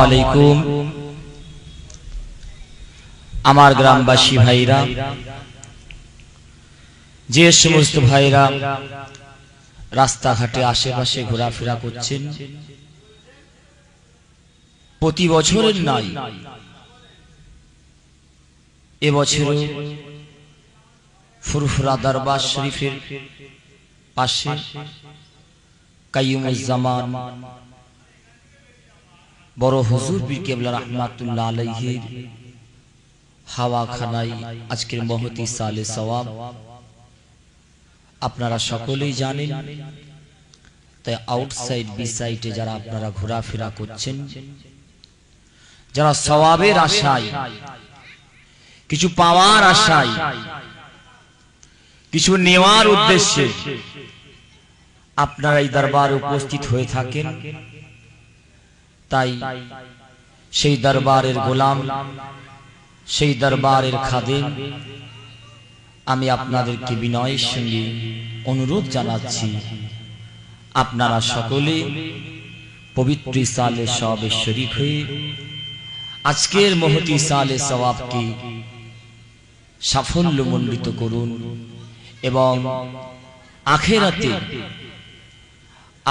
আলাইকুম। আমার গ্রামবাসী ভাইরা, যে সমস্ত ভাইরা রাস্তাঘাটে আশেপাশে ঘোরাফেরা করছেন, প্রতি বছরের নাই এবছর ফুরফুরা দরবার শরীফের পাশে কাইয়ুমুজ্জামান বড় হুজুর পীর কেবলা রাহমাতুল্লাহ আলাইহির হাওয়াখানায় আজকের মহতি সালে সওয়াব আপনারা সকলেই জানেন। তাই আউটসাইড বিসাইডে যারা আপনারা ঘোরাফেরা করছেন, যারা সওয়াবের আশায়, কিছু পাওয়ার আশায়, কিছু নেওয়ার উদ্দেশ্যে আপনারা এই দরবারে উপস্থিত হয়ে থাকেন, তাই সেই দরবারের গোলাম, সেই দরবারের খাদেম আমি আপনাদেরকে বিনয়ের সঙ্গে অনুরোধ জানাচ্ছি, আপনারা সকলে পবিত্র সালে সওয়াবে শরীক হয়ে আজকের মহতি সালে সওয়াবকে সাফল্যমণ্ডিত করুন এবং আখিরাতে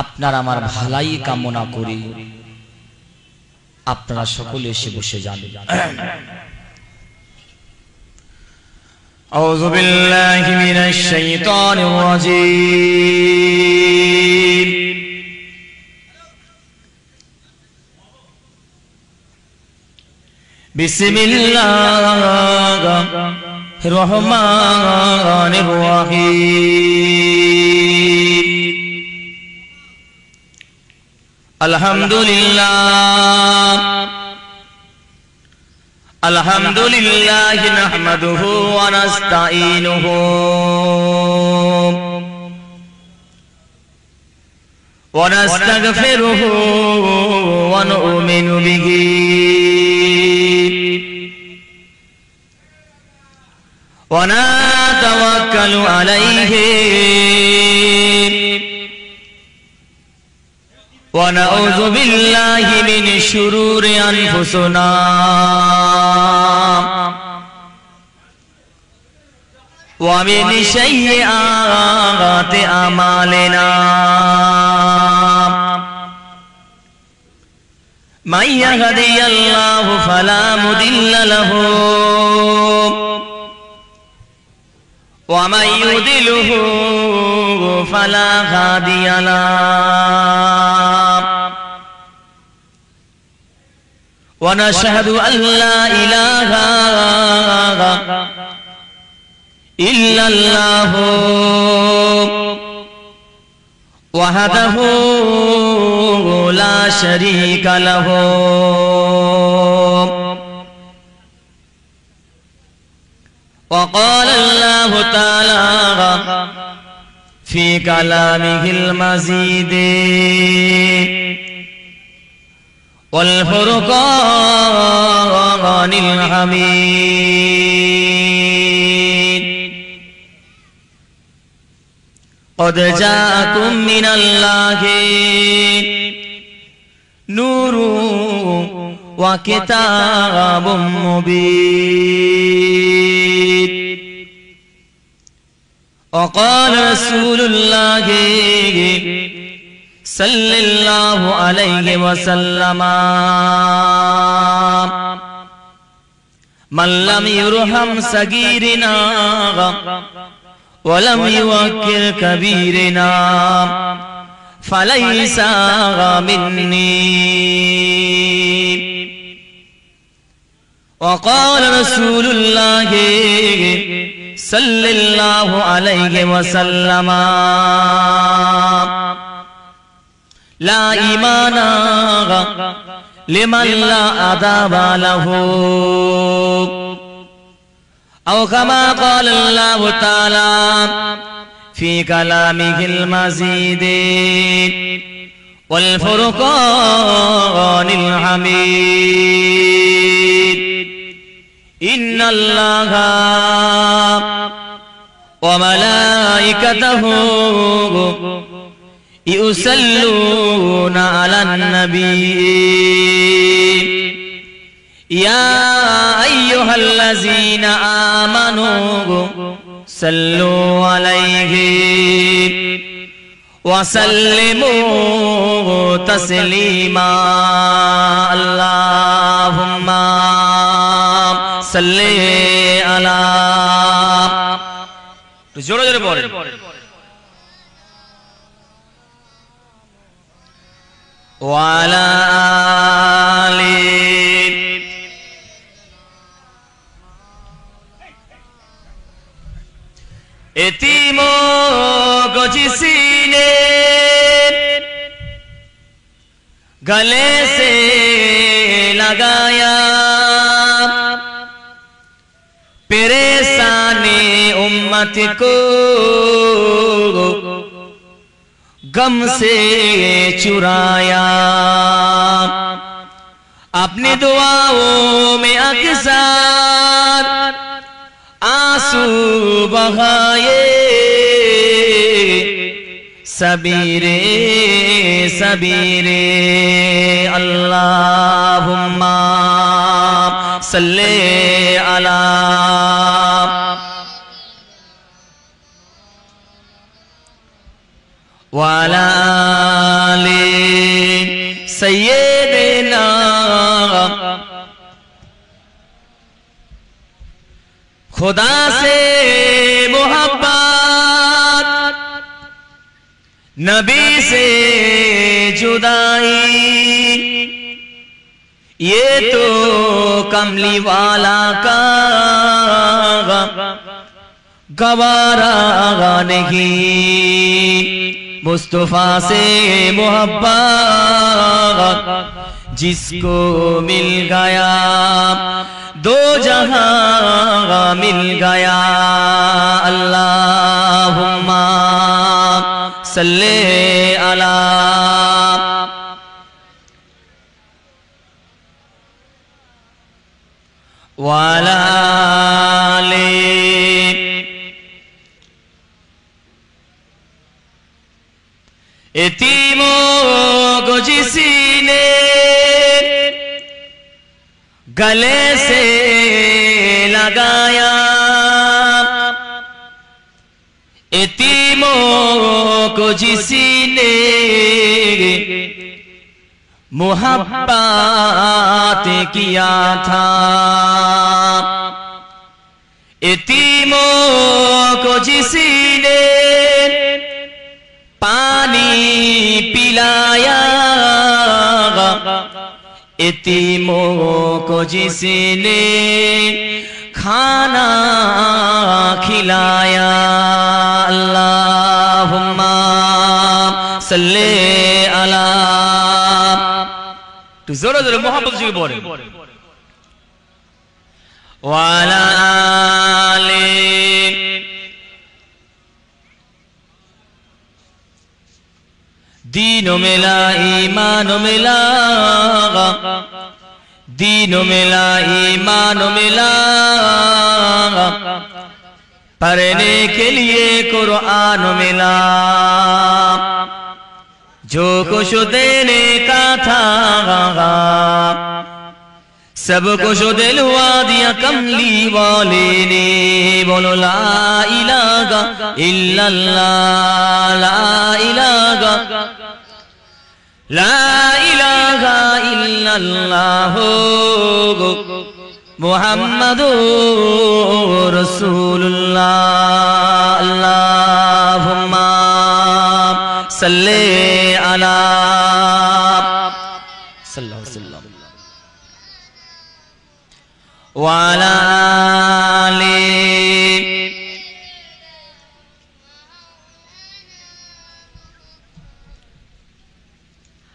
আপনার আমার ভালাই কামনা করে আপনারা সকলে এসে বসে যান। আউযু বিল্লাহি মিনাশ শাইতানির রাজীম। বিসমিল্লাহির রহমানির রহিম। আলহামদুলিল্লাহ আলহামদুলিল্লাহি নাহমাদুহু ওয়া নাস্তাঈনুহু ওয়া নাস্তাগফিরুহু ওয়া নু'মিনু বিহি ওয়া নাতাওয়াক্কালু আলাইহি ونعوذ بالله من شرور أنفسنا ومن سيئات أعمالنا من يهدي الله فلا مضل له ومن يضلله فلا هادي له ونشهد أن لا إله إلا الله وحده لا شريك له وقال الله تعالى في كلامه المجيد والفرقان الحميد قد جاءكم من الله نور وكتاب مبين وقال رسول الله صلى الله عليه وسلم من لم يرحم صغيرنا ولم يوقر كبيرنا فليس مني وقال رسول الله صلى الله عليه وسلم لا إيمان لمن لا أدب له أو كما قال الله تعالى في كلامه المجيد والفرقان الحميد إن الله وملائكته يصلون على النبي या अय्युहल्लज़ीना आमनू सल्लु अलैहि वसल्लिमू तस्लीमा अल्लाहुम्मा सल्ली अला। तो जोरे जोरे बोले वाला आली। यतीमों को किसी ने गले से लगाया, परेशानी उम्मत को गम से चुराया, अपनी दुआओं में अक्सर आंसू बहाए, सबीरे सबीरे अल्लाहुम्मा सल्ले अला। वाला आले सय्यदना। खुदा से मोहब्बत, नबी से जुदाई, ये तो कमली वाला का गवारा नहीं। मुस्तफा से मोहब्बत जिसको मिल गया, दो जहां मिल गया। अल्लाहुम्मा सल्ले अला। वाला आले। यतीमों को किसी ने गले से लगाया, यतीमों को किसी ने मुहब्बत किया था, यतीमों को किसी ने पानी पिलाया, यतीमों को जिसने खाना खिलाया। अल्लाहुम्मा सल्ले अला। तो जोर जोर मोहब्बत से बोले वाला आले। दीनो मिला ईमानो मिला, दीनो मिला ईमानो मिला, पढ़ने के लिए कुरान मिला। जो कुछ देने का था सब कुछ दिलवा दिया कमली वाले ने। बोलो ला इलाहा इल्लल्लाह, ला इलाहा, ला इलाहा इल्लल्लाह मुहम्मदुर रसूलुल्लाह। अल्लाहुम्मा सल्ले अला सल्लल्लाहु अलैहि वसल्लम वाला आले।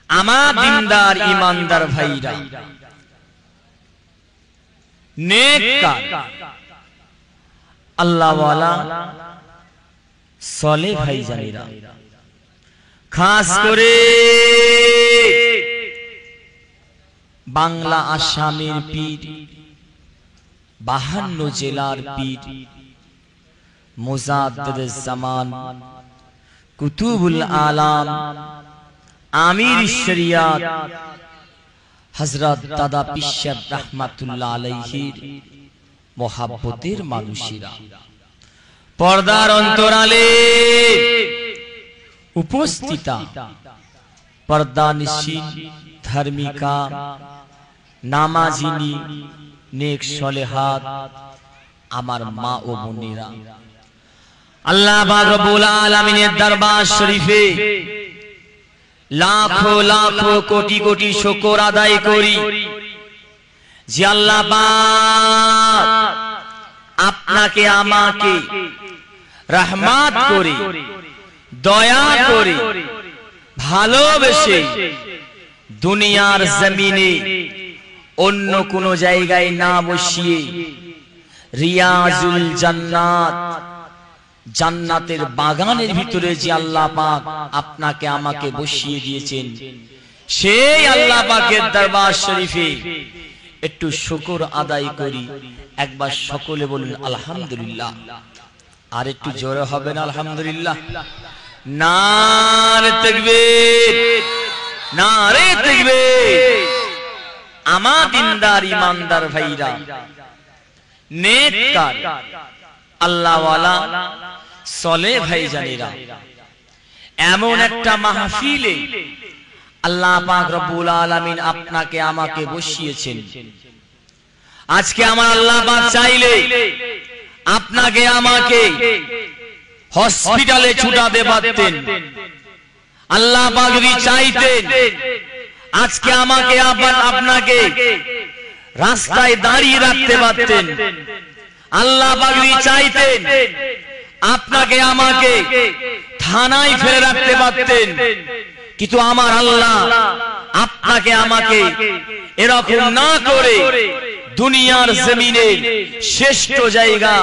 আমার দিনদার ইমানদার ভাইরা, নেককার আল্লাহওয়ালা সলে ভাইজানেরা, খাস করে বাংলা আসামের পীর, 52 জেলার পীর মুজাদ্দিদুজ জামান কুতুবুল আলাম আমির শরিয়াত হযরত দাদা পীর সাহেব রাহমাতুল্লাহ আলাইহির মোহাব্বতের মানুষেরা, পর্দার অন্তরালে উপস্থিতা, পর্দানিশীন ধার্মিকা, নামাজিনী, নেক সলেহাত আমার মা ও বোনেরা, আল্লাহ পাক রব্বুল আলামিনের দরবার শরীফে লাখো লাখো কোটি কোটি শুকর আদায় করি যে আল্লাহ পাক আপনাকে আমাকে রহমত করে, দয়া করে, ভালোবেসে দুনিয়ার জমিনে অন্য কোন জায়গায় না বসিয়ে রিয়াজুল জান্নাত, জান্নাতের বাগানের ভিতরে যে আল্লাহ পাক আপনাকে আমাকে বসিয়ে দিয়েছেন, সেই আল্লাহ পাকের দরবার শরীফে একটু শুকর আদায় করি। একবার সকলে বলুন আলহামদুলিল্লাহ। আর একটু জোরে হবে না আলহামদুলিল্লাহ? নারে তাকবীর, নারে তাকবীর। আমার দিনদার ইমানদার ভাইরা, নেককার আল্লাহওয়ালা সলে ভাইজানেরা, এমন একটা মাহফিলে আল্লাহ পাক রব্বুল আলামিন আপনাকে আমাকে বসিয়েছেন। আজকে আমার আল্লাহ পাক চাইলে আপনাকে আমাকে হসপিটালে ছুটাতে পারতেন। আল্লাহ পাক যদি চাইতেন আজকে আমাকে আপনাকে রাস্তায় দাঁড়িয়ে রাখতে পারতেন। আল্লাহ পাক যদি চাইতেন আপনাকে আমাকে থানায় ফেলে রাখতে পারতেন। কিন্তু আমার আল্লাহ আপনাকে আমাকে এরকম না করে দুনিয়ার জমিনে শ্রেষ্ঠ জায়গা,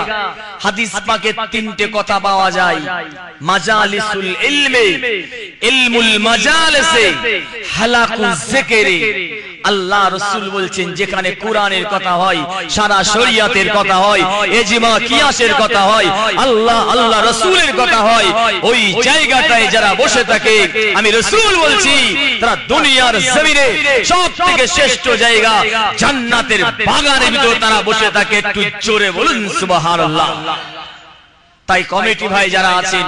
হাদিস পাকে তিনটে কথা পাওয়া যায়, মাজালিসুল ইলমে, ইলমুল মাজালিসে, হালাকুল যিকরে। আল্লাহ রাসূল বলছেন যেখানে কোরআনের কথা হয়, সারা শরীয়তের কথা হয়, ইজমা কিয়াসের কথা হয়, আল্লাহ রাসূলের কথা হয়, ওই জায়গাটায় যারা বসে থাকে আমি রাসূল বলছি তারা দুনিয়ার জমিনে সবথেকে শ্রেষ্ঠ জায়গা জান্নাতের বাগানের ভিতর তারা বসে থাকে। একটু জোরে বলুন সুবহানাল্লাহ। তাই কমিটি ভাই যারা আছেন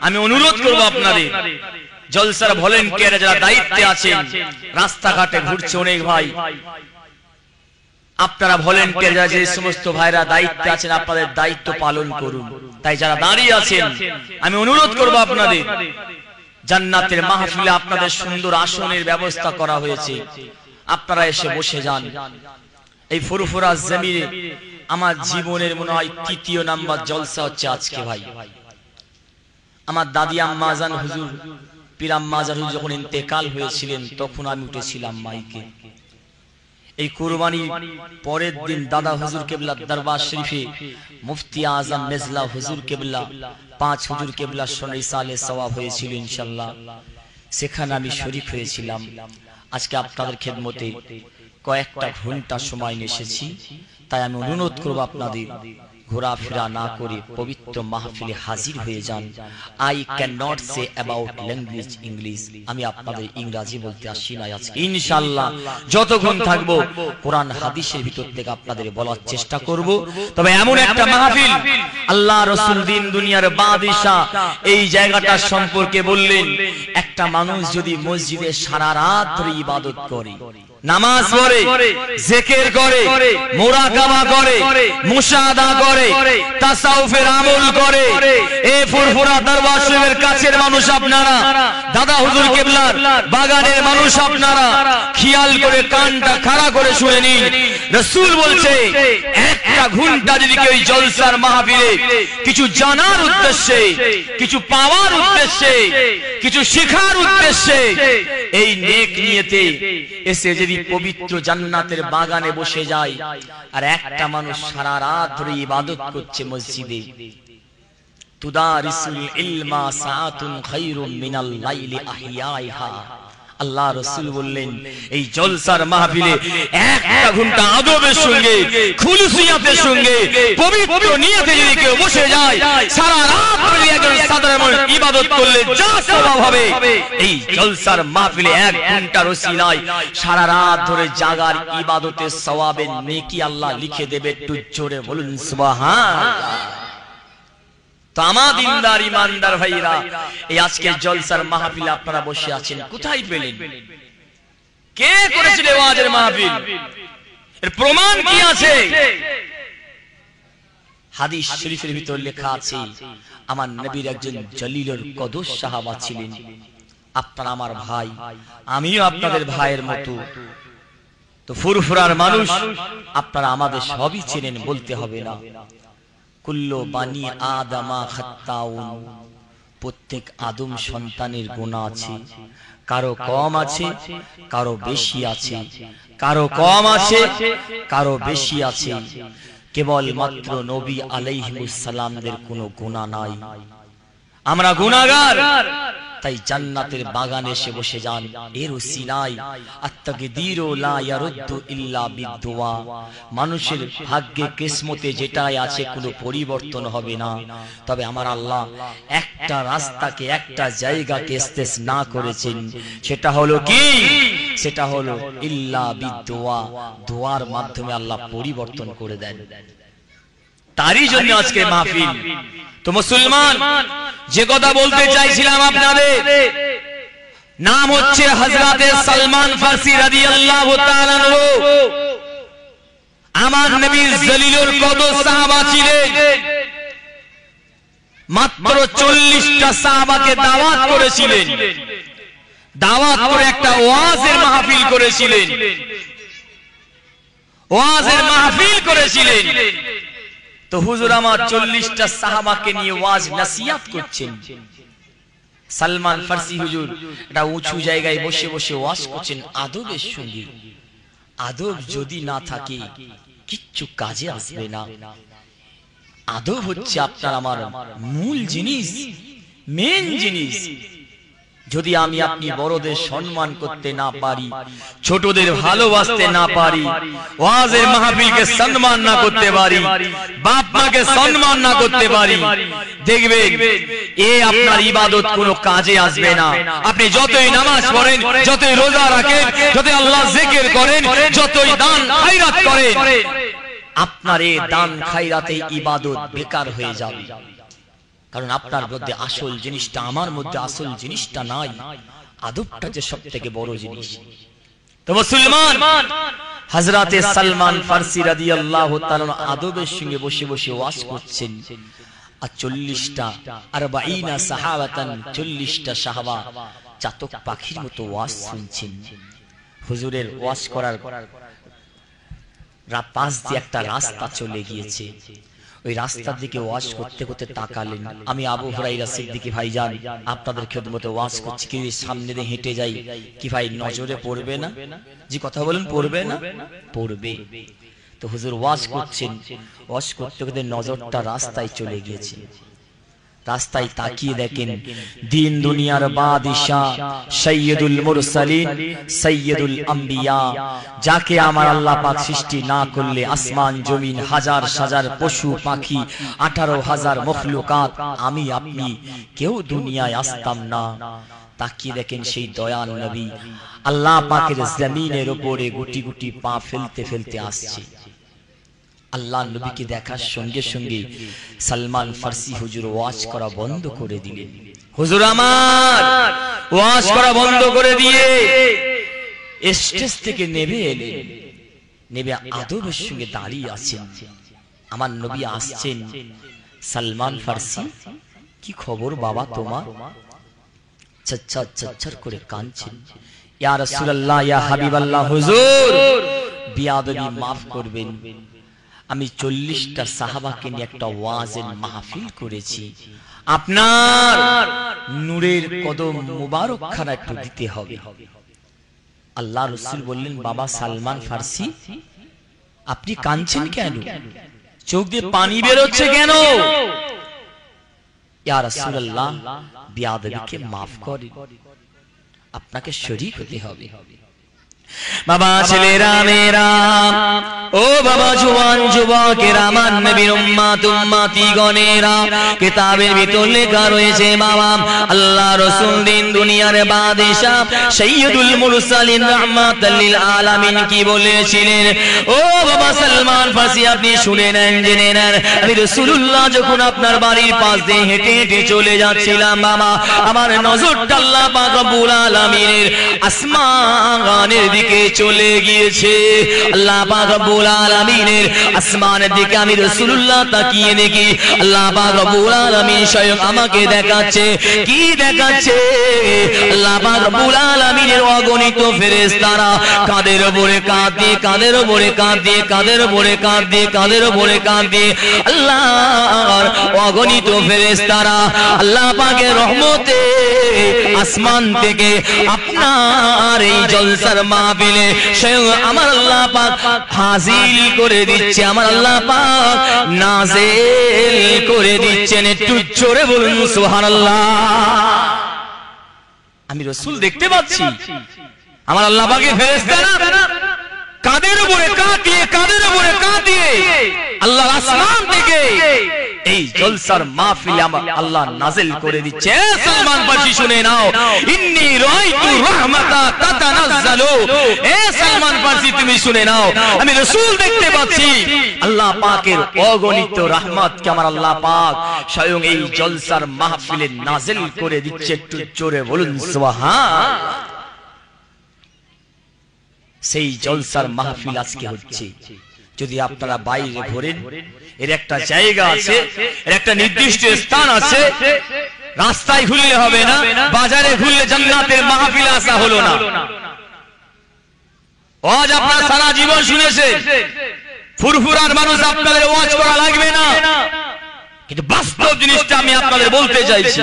আমি অনুরোধ করব আপনাদের, জলসার ভলেন্টিয়ার যারা দায়িত্বে আছেন, রাস্তাঘাটে ঘুরছে অনেক ভাই, আপনারা ভলেন্টিয়ার যারা যে সমস্ত ভাইরা দায়িত্বে আছেন আপনাদের দায়িত্ব পালন করুন। তাই যারা দাঁড়িয়ে আছেন আমি অনুরোধ করব আপনাদের, জান্নাতের মাহফিলে আপনাদের সুন্দর আসনের ব্যবস্থা করা হয়েছে, আপনারা এসে বসে যান। এই ফুরফুরা জমিনে আমার জীবনের মনে হয় তৃতীয় নাম্বার জলসা হচ্ছে আজকে ভাই। আমার দাদি আম্মা জান হুজুর, পীর আম্মা জান হুজুর যখন ইন্তেকাল হয়েছিলেন তখন আমি উঠেছিলাম মাইকে। এই কুরবানির পরের দিন দাদা হুজুর কেবলার দরবার শরীফে মুফতি আজম মেজলা হুজুর কেবলা, 5 হুজুর কেবলার সনে ইসালে সওয়াব হয়েছিল ইনশাআল্লাহ, সেখানে আমি শরীক হয়েছিলাম। আজকে আপনাদের খেদমতে কয়েকটা ঘন্টা সময় এসেছি। তাই আমি অনুরোধ করব আপনাদের ঘোরাফেরা না করে পবিত্র মাহফিলে হাজির হয়ে যান। I can not say about language English, আমি আপনাদের ইংরেজি বলতে আসি না। আজকে ইনশাআল্লাহ যতক্ষণ থাকবো কোরআন হাদিসের ভিতর থেকে আপনাদের বলার চেষ্টা করব। তবে এমন একটা মাহফিল, আল্লাহ রাসূল দিন দুনিয়ার বাদশা এই জায়গাটা সম্পর্কে বললেন, একটা মানুষ যদি মসজিদে সারা রাত ধরে ইবাদত করে, নামাজ পড়ে, জিকির করে, মুরাকাবা করে, মুশাহাদা করে, তাসাউফের আমল করে, এই ফুরফুরা দরবার শরীফের কাছের মানুষ আপনারা, দাদা হুজুর কেবলার বাগানের মানুষ আপনারা, খেয়াল করে কানটা খাড়া করে শুনে নিন। রাসূল বলছে একটা ঘন্টা যদি কেউ জলসার মাহফিলে কিছু জানার উদ্দেশ্যে, কিছু পাওয়ার উদ্দেশ্যে, কিছু শেখার উদ্দেশ্যে এই নেক নিয়তে এসে যদি পবিত্র জান্নাতের বাগানে বসে যায়, আর একটা মানুষ সারা রাত ধরে ইবাদত করছে মসজিদে, তুদারিসুল ইলমা সাআতুন খায়রুম মিনাল লাইলি আহিয়াইহা, আল্লাহ রাসূল বললেন এই জলসার মাহফিলে একটা ঘন্টা আদবের সঙ্গে খুলুসিয়াতের সঙ্গে পবিত্র নিয়তে যদি কেউ বসে যায় সারা রাত ধরে একজন সাধারণ ইবাদত করলে যা সওয়াব হবে এই জলসার মাহফিলে এক ঘন্টার ওসিলায় সারা রাত ধরে জাগার ইবাদতের সওয়াবের নেকি আল্লাহ লিখে দেবে। একটু জোরে বলুন সুবহানাল্লাহ। তো আমার দিনদার ইমানদার ভাইরা, এই আজকে জলসার মাহফিলে আপনারা বসে আছেন, কোথায় পেলেন? কে করেছিল ওয়াজের মাহফিল? এর প্রমাণ কি আছে? হাদিস শরীফের ভিতর লেখা আছে আমার নবীর একজন জলিলুল কদর সাহাবা ছিলেন। আপনারা আমার ভাই, আমিও আপনাদের ভাইয়ের মতো। তো ফুরফুরার মানুষ, আপনারা আমাদের সবই চেনেন, বলতে হবে না। কুল্লু বানি আদামা খাত্তাউন, প্রত্যেক আদম সন্তানের গুনাহ আছে, কারো কম আছে কারো বেশি আছে, কারো কম আছে কারো বেশি আছে, কেবল মাত্র নবী আলাইহিস সালামদের কোনো গুনাহ নাই। আমরা গুনাহগার, তাই জান্নাতের বাগানে এসে বসে যান। এর উসিলায় আত-তাকদীরু লা ইয়ারুদ্দু ইল্লা বিদ-দুআ, মানুষের ভাগ্যে কিসমতে যেটাই আছে কোনো পরিবর্তন হবে না। তবে আমার আল্লাহ একটা রাস্তাকে, একটা জায়গাকে ইস্তেসনা করেছেন, সেটা হলো কি? সেটা হলো ইল্লা বিদ-দুআ, দোয়ার মাধ্যমে আল্লাহ পরিবর্তন করে দেন। তারই জন্য আজকে মাহফিল। তো মুসলমান, যে কথা বলতে চাইছিলাম আপনাদের, নাম হচ্ছে হযরতে সালমান ফারসি রাদিয়াল্লাহু তাআলা আনহু। আমার নবীর জলিলুল কদর সাহাবা ছিলেন। মাত্র 40টা সাহাবাকে দাওয়াত করেছিলেন, দাওয়াত করে একটা ওয়াজের মাহফিল করেছিলেন, ওয়াজের মাহফিল করেছিলেন। তো হুজুর আমার 40টা সাহাবাকে নিয়ে ওয়াজ নসিহত করছেন। সালমান ফারসি হুজুর একটা উঁচু জায়গায় বসে বসে ওয়াজ করছেন আদবের সঙ্গে। আদব যদি না থাকে কিচ্ছু কাজে আসবে না। আদব হচ্ছে আপনার আমার মূল জিনিস, মেন জিনিস। যদি আমি আপনি বড়দের সম্মান করতে না পারি, ছোটদের ভালোবাসতে না পারি, ওয়াজের মাহফিলকে সম্মান না করতে পারি, বাপ মাকে সম্মান না করতে পারি, দেখবেন এ আপনার ইবাদত কোনো কাজে আসবে না। আপনি যতই নামাজ পড়েন, যতই রোজা রাখেন, যতই আল্লাহ জিকির করেন, যতই দান খায়রাত করেন, আপনার এই দান খায়রাতে ইবাদত বেকার হয়ে যাবে। কারণ আপনার মধ্যে আসল জিনিসটা, আমার মধ্যে আসল জিনিসটা নাই। আদবটা যে সবথেকে বড় জিনিস। তো মুসলমান, হযরতে সালমান ফারসি রাদিয়াল্লাহু তাআলা আদবের সঙ্গে বসে বসে ওয়াজ করছেন। আর 40টা 40 সাহাবাতান, 40টা সাহাবা চাতক পাখির মতো ওয়াজ শুনছেন। হুজুরের ওয়াজ করার পাশ দিয়ে একটা রাস্তা চলে গিয়েছে। ওই রাস্তার দিকে ওয়াজ করতে করতে তাকালেন। আমি আবু হুরায়রা সিদ্দিকী ভাইজান আপনাদের খেদমতে ওয়াজ করছি, কি সামনে দিয়ে হেঁটে যাই, কি ভাই নজরে পড়বে না? জি কথা বলেন, পড়বে না? পড়বে। তো হুজুর ওয়াজ করছেন, ওয়াজ করতে করতে নজরটা রাস্তায় চলে গিয়েছে। রাস্তায় তাকিয়ে দেখেন দিন দুনিয়ার বাদশাহ সাইয়্যিদুল মুরসালিন সাইয়্যিদুল আম্বিয়া, যাকে আমার আল্লাহ পাক সৃষ্টি না করলে আসমান জমিন হাজার হাজার পশু পাখি 18,000 মখলুকাত আমি আপনি কেউ দুনিয়ায় আসতাম না। তাকিয়ে দেখেন সেই দয়াল নবী আল্লাহ পাকের জমিনের উপরে গুটি গুটি পা ফেলতে ফেলতে আসছে। আল্লাহ নবীকে দেখার সঙ্গে সঙ্গে সালমান ফারসি হুজুর ওয়াজ করা বন্ধ করে দিলেন। হুজুর আমার ওয়াজ করা বন্ধ করে দিয়ে স্টেজ থেকে নেমে এলেন। নেমে আদবের সঙ্গে দাঁড়িয়ে আছেন। আমার নবী আসছেন। সালমান ফারসি, কি খবর বাবা তোমার? চচ্চর চচ্চর করে কাঁদছেন। ইয়া রাসূলুল্লাহ, ইয়া হাবিবাল্লাহ, হুজুর বিয়াদবি মাফ করবেন, আমি 40টা সাহাবাকে নিয়ে একটা ওয়াজের মাহফিল করেছি, আপনার নূরের কদম মুবারক খানা একটু দিতে হবে। আল্লাহ রাসূল বললেন, বাবা সালমান ফারসি আপনি কাঁদছেন কেন? চোখ দিয়ে পানি বের হচ্ছে কেন? ইয়া রাসূলুল্লাহ বিয়াদবিকে মাফ করেন। আপনাকে শরীক হতে হবে। বাবা ছেলেরা মেয়েরা, ও বাবা জওয়ান যুবকেরা, আমার নবীর উম্মত উম্মতি গণেরা, কিতাবের ভিতর লেখা রয়েছে বাবা আল্লাহ রাসূল দিন দুনিয়ার বাদশা সাইয়্যিদুল মুরসালিন রাহমাতাল লিল আলামিন কি বলেছিলেন? ও বাবা সালমান ফারসি, আপনি শুনে নেন, জেনে নেন। আমি রাসূলুল্লাহ যখন আপনার বাড়ির পাশ দিয়ে হেঁটে হেঁটে চলে যাচ্ছিলাম বাবা, আমার নজরটা আল্লাহ পাক রব্বুল আলামিনের আসমানের দিকে চলে গিয়েছে। আল্লাহ পাক রব্বুল আলামিনের আসমানের দিকে আমি রাসূলুল্লাহ তাকিয়ে দেখি আল্লাহ পাক রব্বুল আলামিন স্বয়ং আমাকে দেখাচ্ছে। কি দেখাচ্ছে? আল্লাহ পাক রব্বুল আলামিনের অগণিত ফেরেশতারা কাঁধের উপরে কাঁধ দিয়ে, কাঁধের উপরে কাঁধ দিয়ে, কাঁধের উপরে কাঁধ দিয়ে, কাঁধের উপরে কাঁধ দিয়ে আল্লাহর অগণিত ফেরেশতারা আল্লাহ পাকের রহমতে আসমান থেকে আপনার এই জলসার মাহফিলে স্বয়ং আমার আল্লাহ পাক হাজির করে দিচ্ছে, আমার আল্লাহ পাক নাযিল করে দিচ্ছেন। একটু জোরে বলুন সুবহানাল্লাহ। আমি রাসূল দেখতে পাচ্ছি আমার আল্লাহ পাকের ফেরেশতারা কাঁধের উপরে কাঁধ দিয়ে, কাঁধের উপরে কাঁধ দিয়ে আল্লাহর আসমান থেকে এই জলসার মাহফিলে আমার আল্লাহ নাযিল করে দিচ্ছে। সালমান ফারসি শুনে নাও, ইন্নী রাআইতু রাহমাতা তাতানাজ্জালু। এ সালমান ফারসি তুমি শুনে নাও, আমি রাসূল দেখতে পাচ্ছি আল্লাহ পাকের অগণিত রহমতকে আমার আল্লাহ পাক স্বয়ং এই জলসার মাহফিলে নাযিল করে দিচ্ছে। একটু জোরে বলুন সুবহানাল্লাহ। সেই জলসার মাহফিল আজকে হচ্ছে। যদি আপনারা বাইরে ঘোরেন, এর একটা জায়গা আছে, এর একটা নির্দিষ্ট স্থান আছে। রাস্তায় ঘুরলে হবে না, বাজারে ঘুরলে জান্নাতের মাহফিলে আসা হলো না। ওয়াজ আপনারা সারা জীবন শুনেছেন, ফুরফুরার মানুষ আপনাদের ওয়াজ করা লাগবে না, কিন্তু বাস্তব জিনিসটা আমি আপনাদের বলতে চাইছি।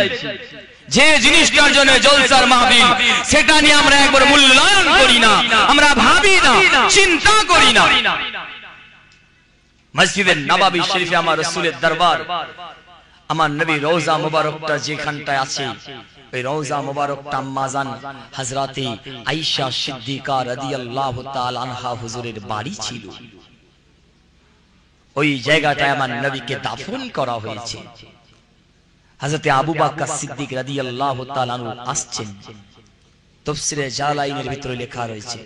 যে জিনিসটার জন্য জলসার মাহফিল, সেটা নিয়ে আমরা একবার মূল্যায়ন করি না, আমরা ভাবি না, চিন্তা করি না। মসজিদে নববী শরীফে আমার রাসূলের দরবার, আমার নবী রওজা মুবারকটা যেখানটায় আছে, ওই রওজা মুবারকটা আম্মা জান হযরতে আয়েশা সিদ্দিকা রাদিয়াল্লাহু তাআলা আনহা হুজুরের বাড়ি ছিল। ওই জায়গাটায় আমার নবীকে দাফন করা হয়েছে। হযরতে আবু বকর সিদ্দিক রাদিয়াল্লাহু তাআলা আনহু আসছেন। তাফসীরে জালালাইনের ভিতরে লেখা রয়েছে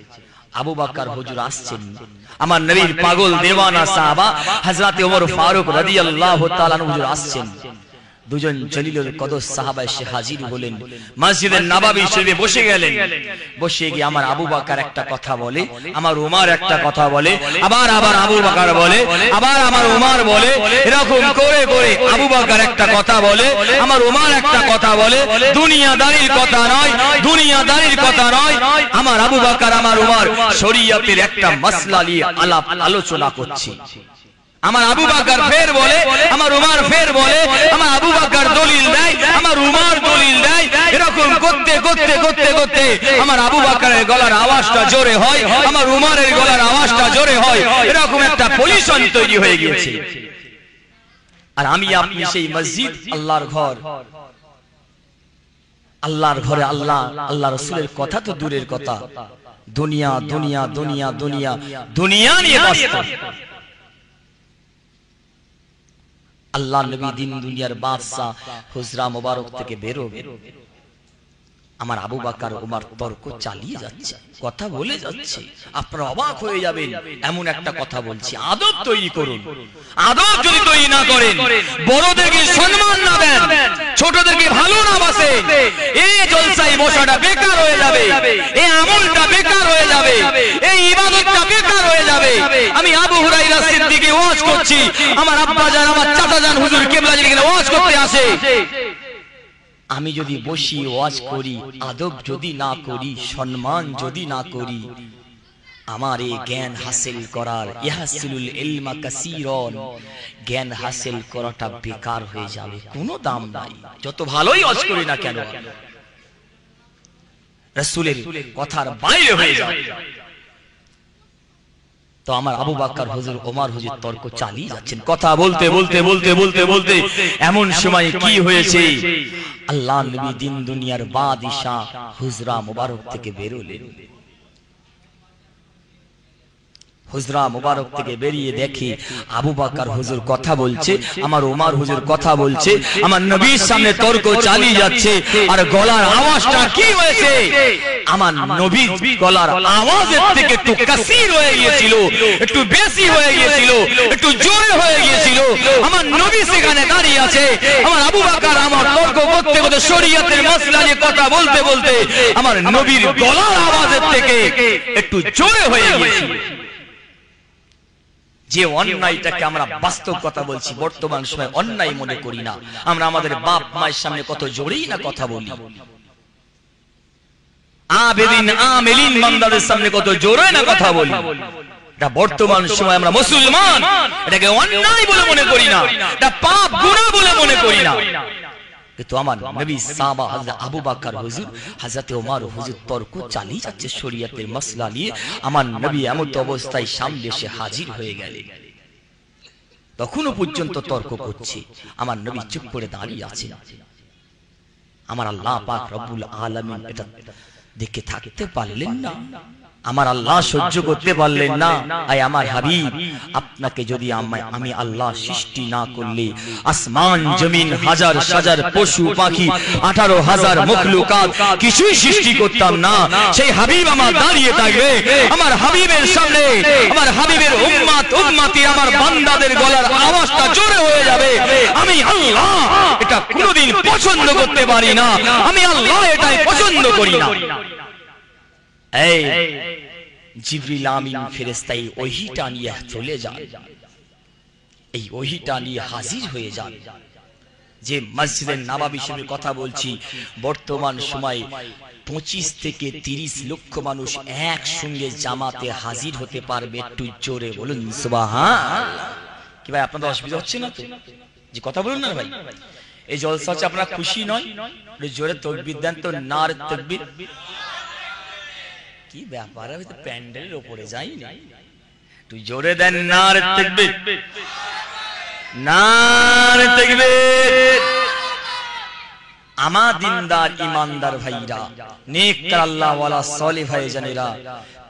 আবু বকর হুজুর আসছেন। আমার নবীর পাগল দেওয়ানা সাহাবা হযরতে ওমর ফারুক রাদিয়াল্লাহু তাআলা আনহু হুজুর আসছেন। দুজন জলিলুল কদর সাহাবা এসে হাজির হলেন, মসজিদের নববী শরীফে বসে গেলেন। বসে গিয়ে আমার আবু বকর একটা কথা বলে, আমার উমর একটা কথা বলে, আবার আবু বকর বলে, আবার আমার উমর বলে, এরকম করে করে আবু বকর একটা কথা বলে, আমার উমর একটা কথা বলে। দুনিয়াদারির কথা নয়, দুনিয়াদারির কথা নয়। আমার আবু বকর আমার উমর শরীয়তের একটা মাসলা নিয়ে আলাপ আলোচনা করছে। আমার আবু বকর ফের বলে, আমার উমর ফের বলে, আমার আবু বকর দলিল দেয়, আমার উমর দলিল দেয়। এরকম করতে করতে করতে করতে আমার আবু বকরের গলার আওয়াজটা জোরে হয়, আমার উমরের গলার আওয়াজটা জোরে হয়। এরকম একটা পলিশন তৈরি হয়ে গিয়েছে। আর আমি আপনি সেই মসজিদ, আল্লাহর ঘর, আল্লাহর ঘরে আল্লাহ, আল্লাহ রাসূলের কথা তো দূরের কথা, দুনিয়া দুনিয়া দুনিয়া দুনিয়া দুনিয়া নিয়ে ব্যস্ত। আল্লাহ নবী দিন দুনিয়ার বাদশা হুজরা মুবারক থেকে বেরোবে, আমার আবু বকর ওমর তর্ক চালিয়ে যাচ্ছে, কথা বলে যাচ্ছে। আপনারা অবাক হয়ে যাবেন, এমন একটা কথা বলছি। আদব তৈরি করুন। আদব যদি তৈরি না করেন, বড়দেরকে সম্মান না দেন, ছোটদেরকে ভালো না বাসেন, এই জলসায় বসাটা বেকার হয়ে যাবে, এই আমলটা বেকার হয়ে যাবে, এই ইবাদতটা বেকার হয়ে যাবে। আমি আবু হুরায়রা সিদ্দিকী ওয়াজ করছি, আমার আব্বা জান, আমার চাচা জান হুজুর কিবলা যিনি ওয়াজ করতে আসে, আমি যদি বসি ওয়াজ করি, আদব যদি না করি, সম্মান যদি না করি, আমার এই জ্ঞান হাসিল করার, ইয়াহসিলুল ইলমা কাসীরান, জ্ঞান হাসিল করাটা বেকার হয়ে যাবে, কোনো দাম নাই, যত ভালোই ওয়াজ করি না কেন, রাসূলের কথার বাইরে হয়ে যাবে। তো আমার আবু বকর হুজুর ওমর হুজুর তর্ক চালিয়ে যাচ্ছেন। কথা বলতে বলতে বলতে বলতে বলতে এমন সময় কি হয়েছে, আল্লাহ নবী দিন দুনিয়ার বাদশাহ হুজরা মুবারক থেকে বেরোলেন। হুজরা মুবারক থেকে বেরিয়ে দেখি আবু বকর হুজুর কথা বলছে, আমার ওমর হুজুর কথা বলছে, আমার নবীর সামনে তর্ক চালিয়ে যাচ্ছে। আর গলার আওয়াজটা কি হয়েছে, আমার নবীর গলার আওয়াজের থেকে একটু কাসির হয়ে গিয়েছিল, একটু বেশি হয়ে গিয়েছিল, একটু জোরে হয়ে গিয়েছিল। আমার নবী সেখানে দাঁড়িয়ে আছে, আমার আবু বকর আমার তর্ক করতে করতে শরীয়তের মাসলা নিয়ে কথা বলতে বলতে আমার নবীর গলার আওয়াজের থেকে একটু জোরে হয়ে গিয়েছিল। যে অন্যায়টাকে আমরা বাস্তব কথা বলছি, বর্তমান সময় অন্যায় মনে করি না, আমরা আমাদের বাপ মায়ের সামনে কত জোরেই না কথা বলি, আবেদিন আমেলিন বান্দাদের সামনে কত জোরে না কথা বলি। এটা বর্তমান সময় আমরা মুসলমান, এটাকে অন্যায় বলে মনে করি না, এটা পাপ গুনাহ বলে মনে করি না। কিন্তু আমার নবী সাহাবা হযরত আবু বকর হুজুর, হযরত ওমর হুজুর তর্ক চালিয়ে যাচ্ছে শরীয়তের মাসলা নিয়ে। আমার নবী এমন অবস্থায় সামনে এসে হাজির হয়ে গেলেন, তখনও পর্যন্ত তর্ক করছে, আমার নবী চুপ করে দাঁড়িয়ে আছে। আমার আল্লাহ পাক রব্বুল আলামিন এটা দেখে থাকতে পারলেন না, আমার আল্লাহ সহ্য করতে পারলেন না। আয় আমার হাবিব, আপনাকে যদি আমি আল্লাহ সৃষ্টি না করলে আসমান জমিন হাজার হাজার পশু পাখি 18,000 মখলুকাত কিছুই সৃষ্টি করতাম না, সেই হাবিব আমার দাঁড়িয়ে থাকবে, আমার হাবিবের সামনে আমার হাবিবের উম্মত উম্মতি আমার বান্দাদের গলার আওয়াজটা জোরে হয়ে যাবে। আমি আল্লাহ এটা কোনোদিন পছন্দ করতে পারি না, আমি আল্লাহ এটাই পছন্দ করি না। এই জিবরিল আমিন ফেরেশতা এই ওহীটা নিয়ে চলে যান, এই ওহীটা নিয়ে হাজির হয়ে যান। যে মসজিদে নববী শরীফের কথা বলছি, বর্তমান সময় 25 থেকে 30 লক্ষ মানুষ একসঙ্গে জামাতে হাজির হতে পারবে। একটু জোরে বলুন সুবহানাল্লাহ। কি ভাই আপনাদের অসুবিধা হচ্ছে না তো? যে কথা বলুন না ভাই, এই জলসা হচ্ছে আপনারা খুশি নয়? জোরে তাকবীর দেন তো, নারে তাকবীর। কি ব্যাপার, আমি তো প্যান্ডেলের উপরে যাই না, তুই জোরে দেন নারে তাকবীর, নারে তাকবীর। আমার দিনদার ইমানদার ভাইরা, নেককার আল্লাহ ওয়ালা সালেহ ভাইজানেরা,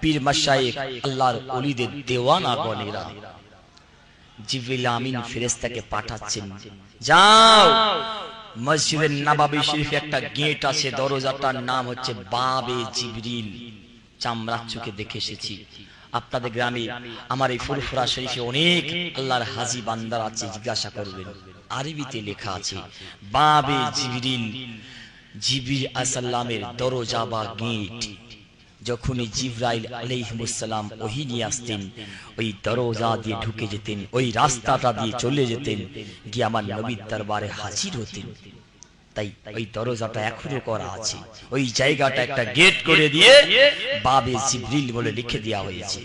পীর মাশায়েখ আল্লাহর ওলিদের দেওয়ানা গণেরা, জিবরিল আমিন ফেরেশতাকে পাঠাচ্ছেন, যাও মসজিদের নববী শরীফে একটা গেট আছে, দরজাটার নাম হচ্ছে বাবে জিবরিল। চামড়ার চোখে দেখে এসেছি, আপনাদের গ্রামে আমার এই ফুরফুরা শরীফে অনেক আল্লাহর হাজী বান্দার আছে, জিজ্ঞাসা করবেন, আরবিতে লেখা আছে বাবে জিবরিল, জিবরিল আলাইহিসসালামের দরজা বা গেট। যখনই জিবরাইল আলাইহিস সালাম ওহী নিয়ে আসতেন, ওই দরজা দিয়ে ঢুকে যেতেন, ওই রাস্তাটা দিয়ে চলে যেতেন, গিয়ে আমার নবীর দরবারে হাজির হতেন। তাই ওই দরজাটা এখনো করা আছে, ওই জায়গাটা একটা গেট করে দিয়ে বাবে জিবরিল বলে লিখে দেওয়া হয়েছে।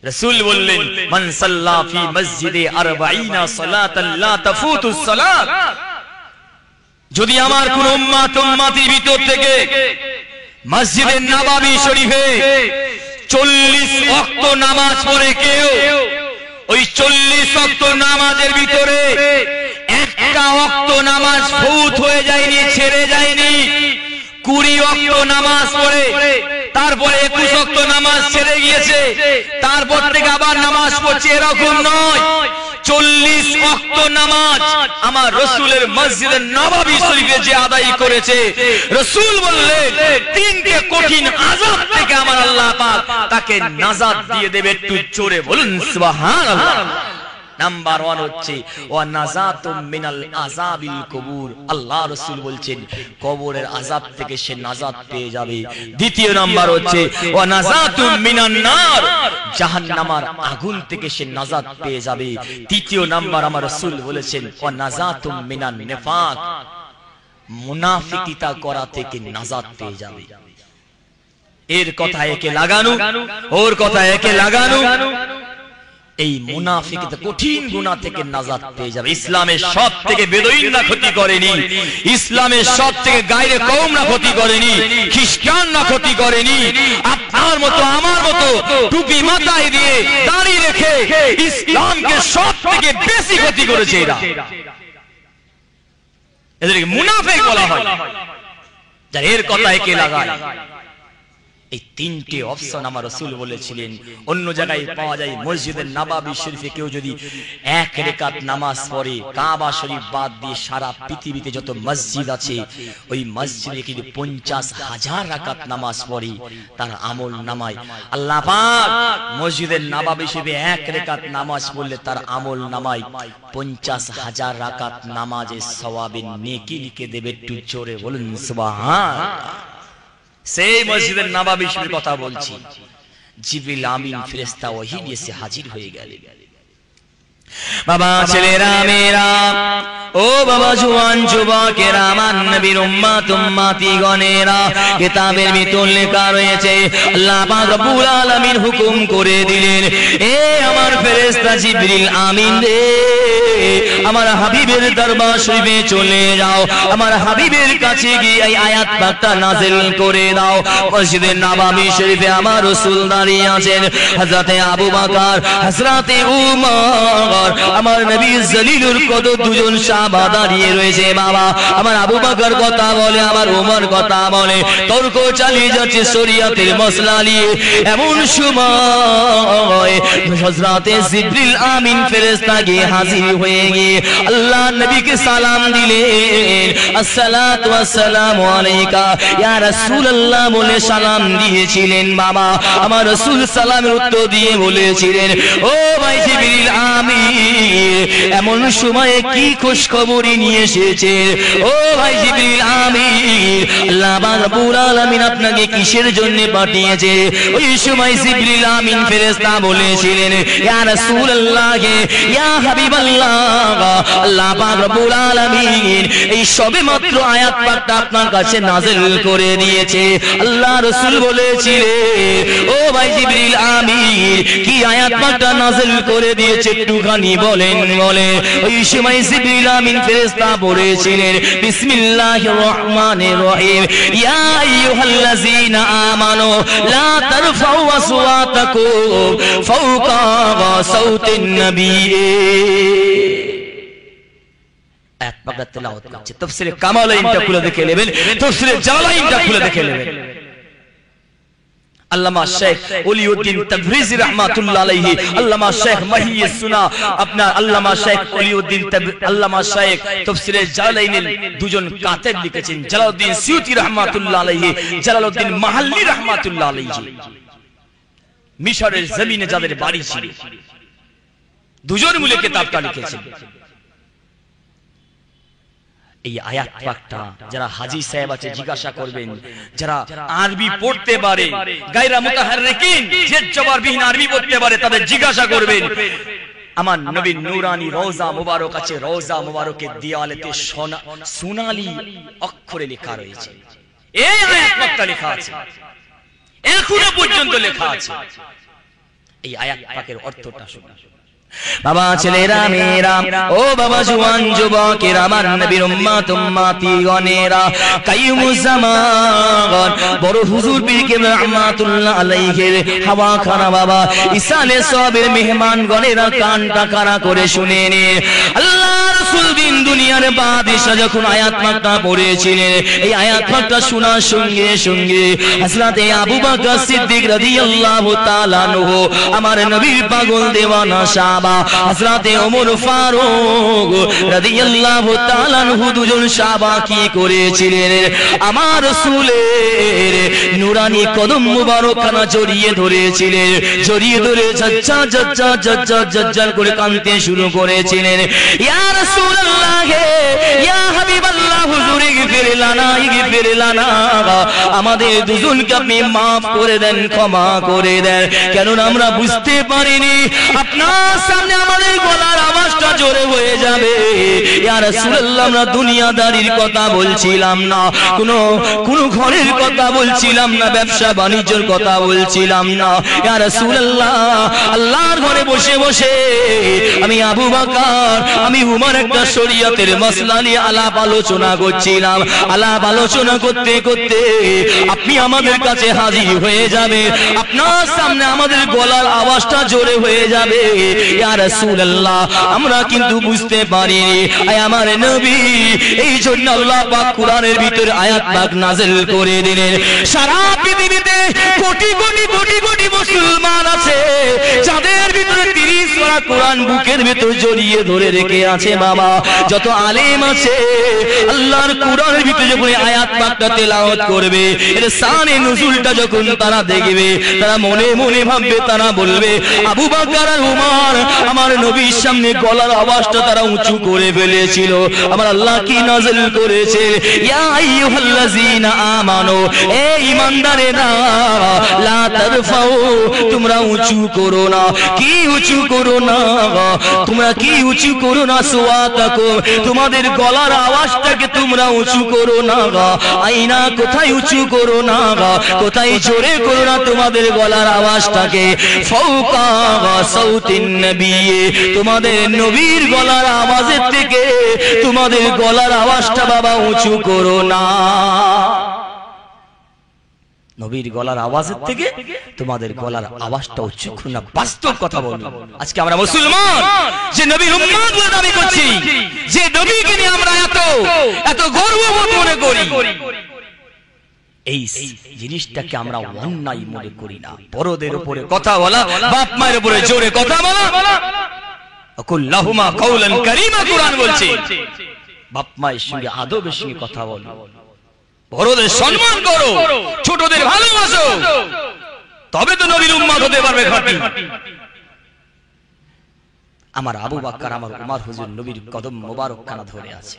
রাসূল বললেন, মান সাল্লা ফি মসজিদে 40 সালাতান লা তাফুতুস সালাত। যদি আমার কোন উম্মত উম্মতির ভিতর থেকে মসজিদে নববী শরীফে 40 ওয়াক্ত নামাজ পড়ে কেউ, ওই 40 ওয়াক্ত নামাজের ভিতরে একটা ওয়াক্ত নামাজ ফুত হয়ে যায়নি, ছেড়ে যায়নি, 20 ওয়াক্ত নামাজ পড়ে, তারপরে 21 ওয়াক্ত নামাজ ছেড়ে গিয়েছে, তারপর থেকে আবার নামাজ পড়ছে, এরকম নয়। 40 ওয়াক্ত নামাজ আমার রাসূলের মসজিদে নববী শরীফে যে আদায় করেছে, রাসূল বললেন তিনটে কঠিন আযাব থেকে আমার আল্লাহ পাক তাকে নাজাত দিয়ে দেবে। একটু জোরে বলুন সুবহানাল্লাহ। নাম্বার 1 হচ্ছে ওয়া নাজাতুম মিনাল আযাবিল কবুর, আল্লাহ রাসূল বলছেন কবরের আযাব থেকে সে নাজাত পেয়ে যাবে। দ্বিতীয় নাম্বার হচ্ছে ওয়া নাজাতুম মিনান নার, জাহান্নামের আগুন থেকে সে নাজাত পেয়ে যাবে। তৃতীয় নাম্বার আমার রাসূল বলেছেন ওয়া নাজাতুম মিনান নিফাক, মুনাফিকিতা করা থেকে নাজাত পেয়ে যাবে। এর কথা একে লাগানো, ওর কথা একে লাগানো, এই মুনাফিকতা কঠিন গুনাহ থেকে নাজাত পেয়ে যাবে। ইসলামের সব থেকে বেদুইনরা ক্ষতি করেনি, ইসলামের সব থেকে গায়রে কওমরা ক্ষতি করেনি, খ্রিস্টানরা ক্ষতি করেনি। আপনার মতো আমার মতো টুপি মাথায় দিয়ে দাড়ি রেখে ইসলামকে সবথেকে বেশি ক্ষতি করেছে এরা। এদেরকে মুনাফিক বলা হয়। যারা এর কথায় কে লাগায়। এই তিনটি অপশন আমার রাসূল বলেছিলেন। অন্য জায়গায় পাওয়া যায় মসজিদের নববী শরীফে কেউ যদি এক রাকাত নামাজ পড়ে, কাবা শরীফ বাদ দিয়ে সারা পৃথিবীতে যত মসজিদ আছে ওই মসজিদে যদি 50,000 রাকাত নামাজ পড়ে, তার আমল নামায় আল্লাহ পাক মসজিদের নববী শরীফে এক রাকাত নামাজ পড়লে তার আমল নামায় 50,000 রাকাত নামাজের সওয়াবের নেকি লিখে দেবে। একটু জোরে বলুন সুবহানাল্লাহ। সেই মসজিদের নববী শরীফের কথা বলছি। জিবরিল আমিন ফেরেশতা ওহী নিয়ে এসে হাজির হয়ে গেলেন। বাবা ছেলেরা মেয়েরা, ও বাবা জওয়ান যুবকেরা, আমার নবীর উম্মত উম্মতি গণেরা, কিতাবের ভিতর লেখা রয়েছে আল্লাহ পাক রব্বুল আলামিন হুকুম করে দিলেন, এ আমার ফেরেশতা জিবরিল আমিন রে, আমার হাবিবের দরবার শরীফে চলে যাও, আমার হাবিবের কাছে গিয়ে এই আয়াত পাকটা নাযিল করে দাও। মসজিদের নববী শরীফে আমার রাসূল দাঁড়িয়ে আছেন, হযরতে আবু বকর, হযরতে উমর, আমার নবী জলিলুল কদর দুজন সাহাবা দাঁড়িয়ে রয়েছে। বাবা আমার আবু বকর কথা বলে, আমার ওমর কথা বলে, তর্ক চালিয়ে যাচ্ছে শরীয়তের মসলা নিয়ে। এমন সময় হযরতে জিবরিল আমিন ফেরেশতা গিয়ে হাজির হয়ে গিয়ে আল্লাহ নবীকে সালাম দিলেন, আসসালাতু ওয়াসসালামু আলাইকা ইয়া রাসূলুল্লাহ বলে সালাম দিয়েছিলেন। বাবা আমার রাসূল সালামের উত্তর দিয়ে বলেছিলেন, ও ভাই জিবরিল আমিন, এমন সময়ে কি খুশখবরি নিয়ে এসেছে? ও ভাই জিবরিল আমিন, আল্লাহ রাব্বুল আলামিন আপনাকে কিসের জন্য পাঠিয়েছে? ওই সময় জিবরিল আমিন ফেরেশতা বলেছিলেন, ইয়া রাসূলুল্লাহ, ইয়া হাবিবাল্লাহ, আল্লাহ পাক রব্বুল আলামিন এই সবেমাত্র আয়াত পাকটা আপনার কাছে নাযিল করে দিয়েছে। আল্লাহ রাসূল বলেছিলেন, ও ভাই জিবরিল আমিন, কি আয়াত পাকটা নাযিল করে দিয়েছে একটুখানি বলেন। বলে ওই সময় জিবরিল আমিন ফেরেশতা বলেছিলেন, বিসমিল্লাহির রহমানির রহিম, ইয়া আইয়ুহাল্লাযীনা আমানু লা তারফাউ আসওয়াতাকুম ফাওকা সাওতিন নবী। আয়াত পাকটা তেলাওয়াত করছে। তাফসীরে কামালাইনটা খুলে দেখে নেবেন, তাফসীরে জালালাইনটা খুলে দেখে নেবেন। আল্লামা শেখ ওলিউদ্দিন তাবরিজি রাহমাতুল্লাহ আলাইহি, আল্লামা শেখ মাহিয়ুস সুনা, আপনার আল্লামা শেখ ওলিউদ্দিন, আল্লামা শেখ তাফসীরে জালালাইনের দুজন কাতেব লিখেছেন, জালালউদ্দিন সিউতি রাহমাতুল্লাহ আলাইহি, জালালউদ্দিন মাহাল্লি রাহমাতুল্লাহ আলাইহি। মিশরের জমিনে যাদের বাড়ি ছিল দুজন মিলে কিতাবটা লিখেছেন। এই আয়াত পাকটা যারা হাজী সাহেব আছে জিজ্ঞাসা করবেন, যারা আরবি পড়তে পারে, গায়রা মুতাহাররিকিন, যে জবরবিহীন আরবি পড়তে পারে, তাদের জিজ্ঞাসা করবেন। আমার নবীর নূরানি রওজা মুবারক আছে, রওজা মুবারকের দেয়ালেতে সোনালী অক্ষরে লেখা রয়েছে। এই আয়াত পাকটা লেখা আছে, এখনো পর্যন্ত লেখা আছে। এই আয়াত পাকের অর্থটা শুনুন। বাবা ছেলেরা মেয়েরা, ও বাবা জওয়ান যুবকেরা, আমার নবীর উম্মত উম্মতি গণেরা, কাইয়ুমুজ জামান বড় হুজুর পীর কেবলা রাহমাতুল্লাহ আলাইহির হাওয়াখানা বাবা ইসালে সবের মেহমান গণেরা কানটা কারা করে শুনে নে। আল্লাহ রাসূল দিন দুনিয়ার বাদশা যখন আয়াত পাকটা পড়েছিলেন, এই আয়াত পাকটা শোনার সঙ্গে সঙ্গে হযরতে আবু বকর সিদ্দিক রাদিয়াল্লাহু তাআলা আনহু, আমার নবীর পাগল দেওয়ানা সাহাবা হযরতে ওমর ফারুক রাদিয়াল্লাহু তাআলা আনহু, দুজন সাহাবা কি করেছিলেন? আমার রাসূলের নূরানি কদম মুবারকখানা জড়িয়ে ধরেছিলেন, জড়িয়ে ধরে ঝরঝর ঝরঝর ঝরঝর ঝরঝর করে কাঁদতে শুরু করেছিলেন। ইয়া রাসূলুল্লাহ, ইয়া হাবিবাল্লাহ, হুজুর ইগফির লানা, ইগফির লানা, আমাদের দুজনকে আপনি maaf করে দেন, ক্ষমা করে দেন, কেন আমরা বুঝতে পারিনি আপনার সামনে আমাদের গলার আওয়াজটা জোরে হয়ে যাবে। ইয়া রাসূলুল্লাহ, আমরা দুনিয়াদারির কথা বলছিলাম না, কোন ঘরের কথা বলছিলাম না, ব্যবসা বাণিজ্যের কথা বলছিলাম না। ইয়া রাসূলুল্লাহ, আল্লাহর ঘরে ঘরে বসে বসে আমি আবু বকর আমি উমর একটা শরীয়তের মাসলা নিয়ে আলাপ আলোচনা করছিলাম। আলাপ আলোচনা করতে করতে আপনি আমাদের কাছে হাজির হয়ে যাবে, আপনার সামনে আমাদের গলার আওয়াজটা জোরে হয়ে যাবে। ইয়া রাসূলুল্লাহ, আমরা কিন্তু বুঝতে পারিনি আমার নবী। এই জন্য আল্লাহ পাক কোরআনের ভিতরে আয়াত পাক নাযিল করে দিলেন। সারা পৃথিবীতে কোটি কোটি কোটি কোটি মুসলমান আছে যাদের ভিতরে 30 পারা কোরআন বুকের ভিতর জড়িয়ে ধরে রেখে আছে। বাবা, যত আলেম আছে আল্লাহর কোরআনের ভিতরে যখন আয়াত পাকটা তেলাওয়াত করবে, এর শানে নুজুলটা যখন তারা দেখবে, তারা মনে মনে ভাববে, তারা বলবে আবু বকর আর উমর আমার নবীর সামনে গলার আওয়াজটা তারা উঁচু করে ফেলেছিল। আমার আল্লাহ কি নাযিল করেছে, ইয়া আইয়ুহাল্লাযীনা আমানু, এ ঈমানদারেরা, লা তারফাউ, তোমরা উঁচু করো না। কি উঁচু করো না? তোমরা কি উঁচু করো না? সুওয়াতাকুম, তোমাদের গলার আওয়াজটাকে তোমরা উঁচু করো না। আইনা, কোথায় উঁচু করো না, কোথায় জোরে করো না তোমাদের গলার আওয়াজটাকে। ফাওকা সাউতিন নবী, তোমাদের নবীর গলার আওয়াজের থেকে তোমাদের গলার আওয়াজটা বাবা উঁচু করো না। নবীর গলার আওয়াজের থেকে তোমাদের গলার আওয়াজটা উচ্চ করো না। বাস্তব কথা বলি, আজকে আমরা মুসলমান যে নবীর উম্মত বলে দাবি করছি, যে নবীকে নিয়ে আমরা এত গর্ববোধ মনে করি, এই জিনিসটাকে আমরা অন্যায় মনে করি না। বড়দের উপরে কথা বলা, বাপ মায়ের উপরে জোরে কথা বলা, আকুল্লাহুমা কাওলান কারীমা, কোরআন বলছে বাপ মায়ের সঙ্গে আদবের সঙ্গে কথা বলো, বড়দের সম্মান করো, ছোটদের ভালোবাসো, তবে তো নবীর উম্মত হতে পারবে খাঁটি। আমার আবু বকর আমার উমর হুজুর নবীর কদম মোবারক খানা ধরে আছে।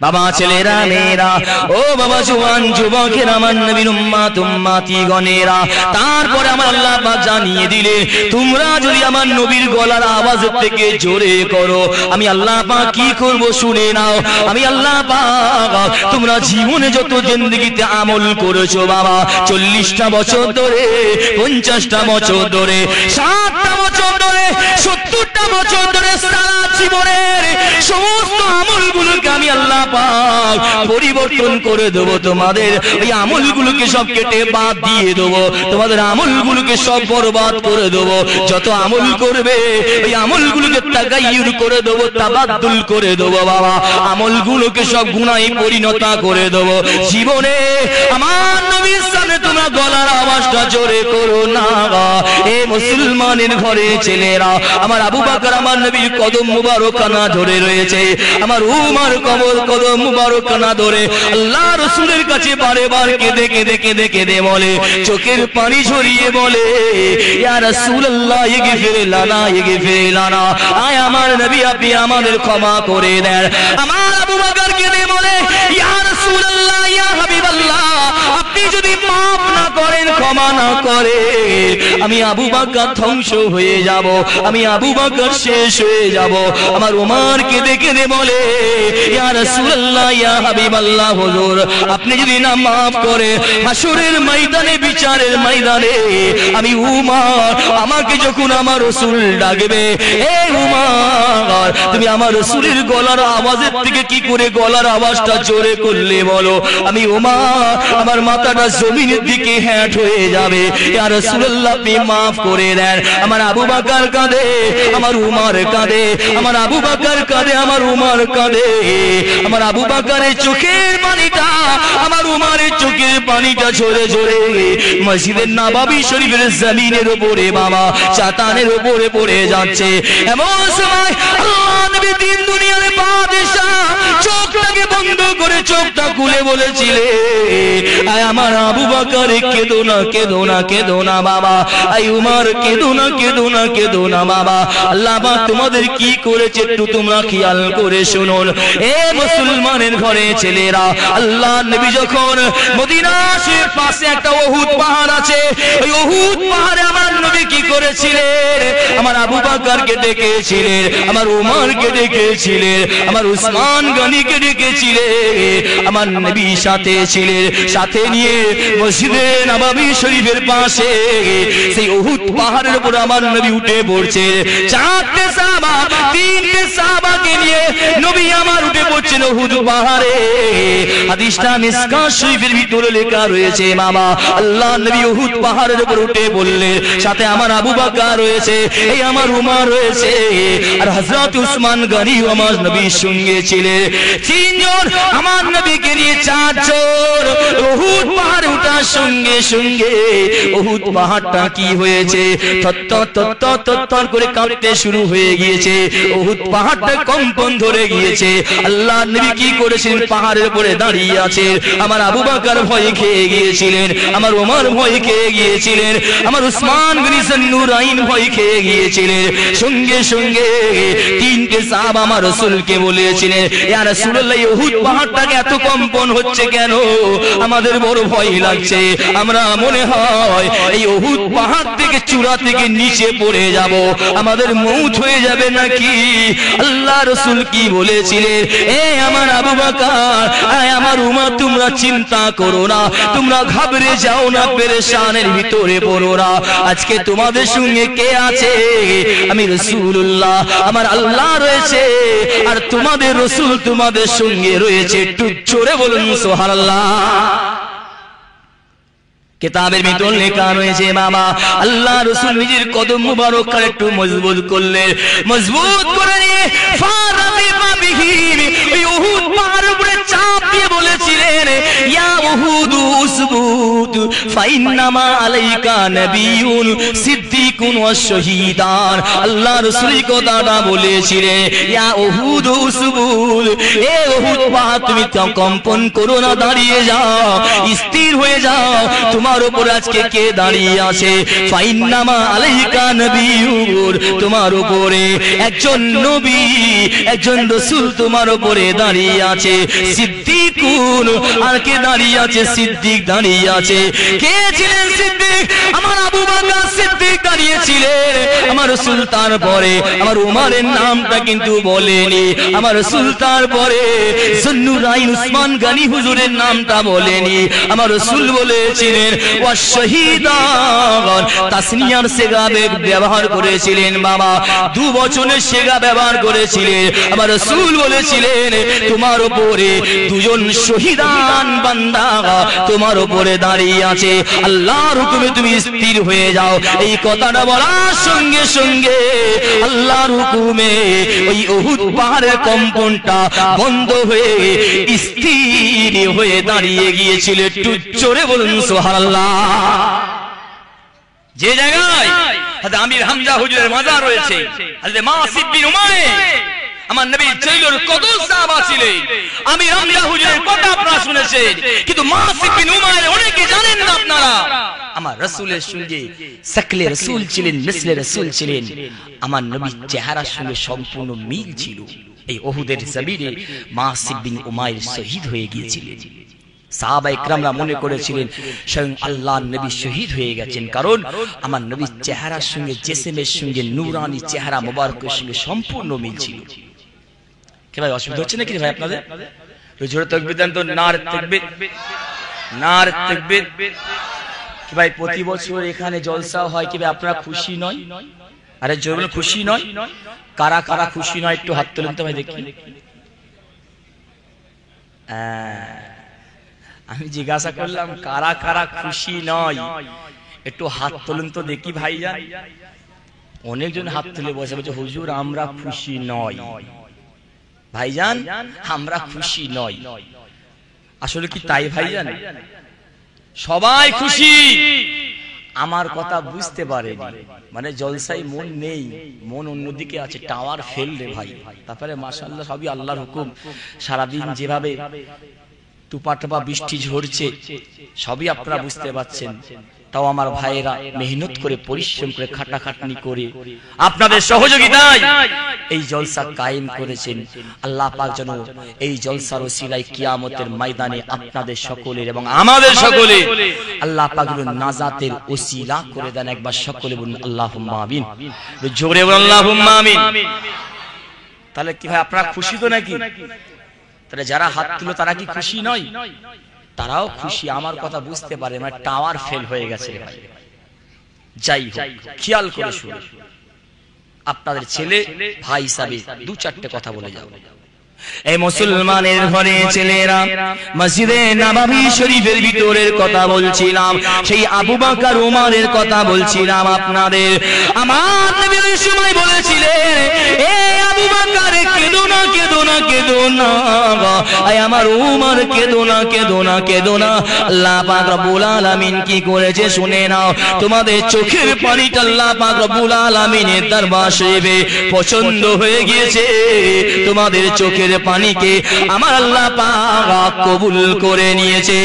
বাবা, ছেলেরা মেয়েরা, ও বাবা জওয়ান যুবকেরা, আমার নবীর উম্মত উম্মতি গণেরা, তারপরে আমার আল্লাহ পাক জানিয়ে দিলে তোমরা যদি আমার নবীর গলার আওয়াজ থেকে জোরে করো, আমি আল্লাহ পাক কি করব শুনে নাও। আমি আল্লাহ পাক তোমরা জীবনে যত জিন্দেগিতে আমল করেছো বাবা, 40টা বছর ধরে, 50টা বছর ধরে, 60টা বছর ধরে, 70টা বছর ধরে, সারা জীবনের সমস্ত আমলগুলোকে আমি আল্লাহ পাক পরিবর্তন করে দেব। তোমাদের ওই আমলগুলোকে সব কেটে বাদ দিয়ে দেব, তোমাদের আমলগুলোকে সব বরবাদ করে দেব। যত আমল করবে ওই আমলগুলোকে তাগায়্যুর করে দেব, তাবাদ্দুল করে দেব বাবা। আমলগুলোকে সব গুনাহে পরিণত করে দেব। জীবনে আমার নবীর সামনে তোমরা গলার আওয়াজটা জোরে করো না। এ মুসলমানের ঘরে ছেলেরা, আমার আবু বকর আমার নবীর কদম মুবারক খানা ধরে রয়েছে, আমার উমর কদম মুবারক খানা ধরে আল্লাহ রাসূলের কাছে বারে বার কেঁদে কেঁদে কেঁদে কেঁদে বলে, চোখের পানি ঝরিয়ে বলে, ইয়া রাসূলুল্লাহ ইগফির লানা, ইগফির লানা, আয় আমার নবী আপনি আমাদের ক্ষমা করে দেন। আমার আবু বকর কেঁদে বলে, ইয়া রাসূলুল্লাহ, ইয়া হাবিবাল্লাহ, আপনি যদি মাফ না করেন, ক্ষমা না করে, আমি আবু বকর ধ্বংস হয়ে যাব, আমি আবু বকর শেষ হয়ে যাব। আমার উমর কেঁদে কেঁদে বলে, ইয়া রাসূলুল্লাহ, ইয়া হাবিবাল্লাহ, হুজুর আপনি যদি না মাফ করে, হাসরের ময়দানে, বিচারের ময়দানে আমি উমর, আমাকে যখন আমার রাসূল ডাকবে, এ উমর তুমি আমার রাসূলের গলার আওয়াজের থেকে কি করে গলার আওয়াজটা জোরে করলে বলো, আমি উমর আমার মাথাটা জমিনের দিকে হ্যাট হয়ে যাবে। ইয়া রাসূলুল্লাহ আপনি মাফ করে দেন। আমার আবু বকর কাঁদে, আমার উমর কাঁদে, আমার আবু বকর কাঁদে, আমার উমর কাঁদে। আমার আবু বকরের চোখের পানিটা, আমার উমরের চোখের পানিটা ঝরে ঝরে মসজিদের নববী শরীফের জমিনের উপরে বাবা, চাতানের উপরে পড়ে যাচ্ছে। এমন সময় আল্লাহ নবী দিন দুনিয়ার বাদশা চোখটাকে বন্ধ করে চোখটা খুলে বলেছিলে, আয় আমার আবু বকর কেঁদো না, কেঁদো না, কেঁদো না বাবা, আয় উমর কেঁদো না, কেঁদো না, কেঁদো না বাবা। আল্লাহ পাক তোমাদের কি করেছে একটু তোমরা খেয়াল করে শুনুন। এ মুসলমানের ঘরে ছেলেরা, আল্লাহ নবী যখন মদিনা শরীফের পাশে একটা উহুদ পাহাড় আছে, ওই উহুদ পাহাড়ে আমার নবী কি করেছিলেন, আমার আবু বকরকে ডেকেছিলেন, আমার উমরকে ডেকেছিলেন, আমার উসমান গনিকে ডেকেছিলেন। আমার নবী সাথে ছিলেন, সাথে নিয়ে মসজিদে নববী শরীফের পাশে সেই উহুদ পাহাড়ের উপর আমার নবী উঠে পড়ছে। চারটে সাহাবা, তিনটে সাহাবাকে নিয়ে নবী আমার উঠে পড়ছেন উহুদ পাহাড়ে। হাদিসটা মিসকাত শরীফের ভিতরে লেখা রয়েছে। মামা আল্লাহ নবী উহুদ পাহাড়ের উপর উঠে বললেন, সাথে আমার আবু বকর রয়েছে, এই আমার উমর রয়েছে, আর হযরত উসমান গনি আমার নবীর সঙ্গে ছিলেন। তিনজন আমার নবীকে নিয়ে চারজন উহুদ পাহাড়ে ওঠার সঙ্গে সঙ্গে উহুদ পাহাড়টা কি হয়েছে, থরথর করে কাঁপতে শুরু হয়ে গিয়েছে। উহুদ পাহাড়টা কম্পন ধরে গিয়েছে। আল্লাহ নবী কি করেছিলেন, পাহাড়ের উপরে দাঁড়িয়ে আছেন। আমার আবু বকর ভয় খেয়ে গিয়েছিলেন, আমার ওমর ভয় খেয়ে গিয়েছিলেন, আমার উসমান বিন নুরাইন ভয় খেয়ে গিয়েছিলেন। সঙ্গে সঙ্গে তিনটে সাহাবা আমার রাসূলকে বলেছিলেন, ইয়া রাসূলুল্লাহ, উহুদ পাহাড়টাকে এত কম্পন হচ্ছে কেন? আমাদের বড় ভয় লাগছে। আমরা মনে হয় এই উহুদ পাহাড় থেকে চূড়া থেকে নিচে পড়ে যাব, আমাদের মউত হয়ে যাবে নাকি? আল্লাহ রাসূল কি বলেছিলেন, এ আমার আবু বকর, আমার উমর, তোমরা চিন্তা করো না, তোমরা ঘাবড়ে যাও না, পেরেশানের ভিতরে পড়ো না। আজকে তোমাদের সঙ্গে কে আছে? আমি রাসূলুল্লাহ, আমার আল্লাহ রয়েছে, আর তোমাদের রাসূল তোমাদের সঙ্গে রয়েছে। একটু জোরে বলুন সুবহানাল্লাহ। কিতাবের ভিতর লেখা রয়েছে মামা আল্লাহ রাসূল নিজের কদম মুবারক করে একটু মজবুত করলেন, মজবুত করে নিয়ে ফারাবিবা বিহি উহুদ পাহাড়ের উপরে চাপ দিয়ে বলেছিলেন, ইয়া উহুদ উসবুত ফাইন্নামা আলাইকা নবিয়ুন সিদ্দিকুন ওয়াশ শহীদান। আল্লাহ রাসূল কথাটা বলেছিলেন, ইয়া উহুদ উসবুত, এ উহুদ পাহাড় তুমি কম্পন করো না, দাঁড়িয়ে যাও, স্থির হয়ে যাও। তোমার উপর আজকে কে দাঁড়িয়ে আছে? ফাইন্নামা আলাইকা নবিয়ুন, তোমার উপরে একজন নবী, একজন রাসূল তোমার উপরে দাঁড়িয়ে আছে। সিদ্দিকুন, আর কে দাঁড়িয়ে আছে? সিদ্দিক দাঁড়িয়ে আছে। কে ছিলেন সিদ্দিক? আমার আবু বকর সিদ্দিক দাঁড়িয়েছিলেন। আমার রাসূল তারপরে আমার উমরের নামটা কিন্তু বলেনি, আমার রাসূল তারপরে যুন্নুরাইন উসমান গনি হুজুরের নামটা বলেনি। আমার রাসূল বলেছিলেন ওয়াশ শহীদান, তাসনিয়ার সিগা ব্যবহার করেছিলেন। বাবা দু বচনের সিগা ব্যবহার করেছিলেন। আমার রাসূল বলেছিলেন, তোমার উপরে দুজন শহীদান বান্দা তোমার উপরে দাঁড়িয়ে আছে, আল্লাহর হুকুমে তুমি স্থির হয়ে যাও। এই কথাটা বলার সঙ্গে সঙ্গে আল্লাহর হুকুমে ওই উহুদ পাহাড়ের কম্পনটা বন্ধ হয়ে স্থির হয়ে দাঁড়িয়ে গিয়েছিল। একটু জোরে বলুন সুবহানাল্লাহ। যে জায়গায় হযরত আমির হামজা হুজুরের মাজার রয়েছে, হযরত মাসিব বিন উমাইর আমার নবীর জৈলুল কদস সাহাবা ছিলেন। আমির হামজা হুজুরের কথা আপনারা শুনেছেন, কিন্তু মাসিব বিন উমাইর অনেকে জানেন না আপনারা। আমার রাসূলের সঙ্গে শাকলে রাসূল ছিলেন, মিসলে রাসূল ছিলেন, আমার নবীর চেহারার সঙ্গে সম্পূর্ণ মিল ছিল। এই উহুদের জমিনে মাসিব বিন উমাইর শহীদ হয়ে গিয়েছিলেন। সাহাবা ইকরামরা মনে করেছিলেন স্বয়ং আল্লাহর নবী শহীদ হয়ে গেছেন, কারণ আমার নবীর চেহারার সঙ্গে জিসমের সঙ্গে নূরানি চেহারা মোবারকের সঙ্গে সম্পূর্ণ মিল ছিল। কি ভাই অসুবিধা হচ্ছে নাকি ভাই আপনাদের? জোরে তাকবীর দেন তো, নার তাকবীর, নার তাকবীর। কি ভাই প্রতি বছর এখানে জলসা হয়, কি ভাই আপনারা খুশি নয়? আরে জোরে বলুন খুশি নয়। কারা কারা খুশি নয় একটু হাত তুলেন তো ভাই দেখি। আমি জিজ্ঞাসা করলাম কারা কারা খুশি নয়, একটু হাত তুলেন তো দেখি ভাইজান। অনেকজন হাত তুলে বসে বলছে হুজুর আমরা খুশি নয়। ভাইজান আমরা খুশি নয়। আসলে কি তাই ভাইজান? সবাই খুশি, আমার কথা বুঝতে পারেনি, মানে জলসাই মন নেই, মন অন্যদিকে আছে, টাওয়ার ফেল রে ভাই। তারপরে মাশাআল্লাহ সবই আল্লাহর হুকুম। সারাদিন যেভাবে টুপা বৃষ্টি ঝরছে সবই আপনারা বুঝতে পাচ্ছেন। তাও আমার ভাইয়েরা মেহনত করে পরিশ্রম করে খাটাখাটনি করে আপনাদের সহযোগিতায় এই জলসা কায়েম করেছেন। আল্লাহ পাক যেন এই জলসার ওসিলায় কিয়ামতের ময়দানে আপনাদের সকলের এবং আমাদের সকলে আল্লাহ পাক যেন নাজাতের ওসিলা করে দেন। একবার সকলে বলুন আল্লাহুম্মা আমিন, জোরে বলুন আল্লাহুম্মা আমিন। তাহলে কি ভাই আপনারা খুশি তো নাকি? তাহলে যারা হাত তুলো তারা কি খুশি নয়? তারাও খুশি। আমার কথা বুঝতে পারে, মানে টাওয়ার ফেল হয়ে গেছে ভাই। যাই হোক, খেয়াল করে শুনুন। আপনাদের ছেলে ভাই হিসাবে দু চারটে কথা বলে যাও। এই মুসলমানের ঘরে ছেলেরা, মসজিদে নববী শরীফের ভিতরের কথা বলছিলাম, সেই আবু বকর ওমরের কথা বলছিলাম আপনাদের। আমার নবী ওই সময় বলেছিলেন, এ আবু বকর কেঁদো না, কেঁদো না, কেঁদো না, আয় আমার ওমর কেঁদো না, কেঁদো না, কেঁদো না। আল্লাহ পাক রব্বুল আলামিন কি করেছে শুনে নাও। তোমাদের চোখের পানিটা আল্লাহ পাক রব্বুল আলামিনের দরবার শরীফে পছন্দ হয়ে গিয়েছে। তোমাদের চোখের পানিকে আমার আল্লাহ পাক কবুল করে নিয়েছে।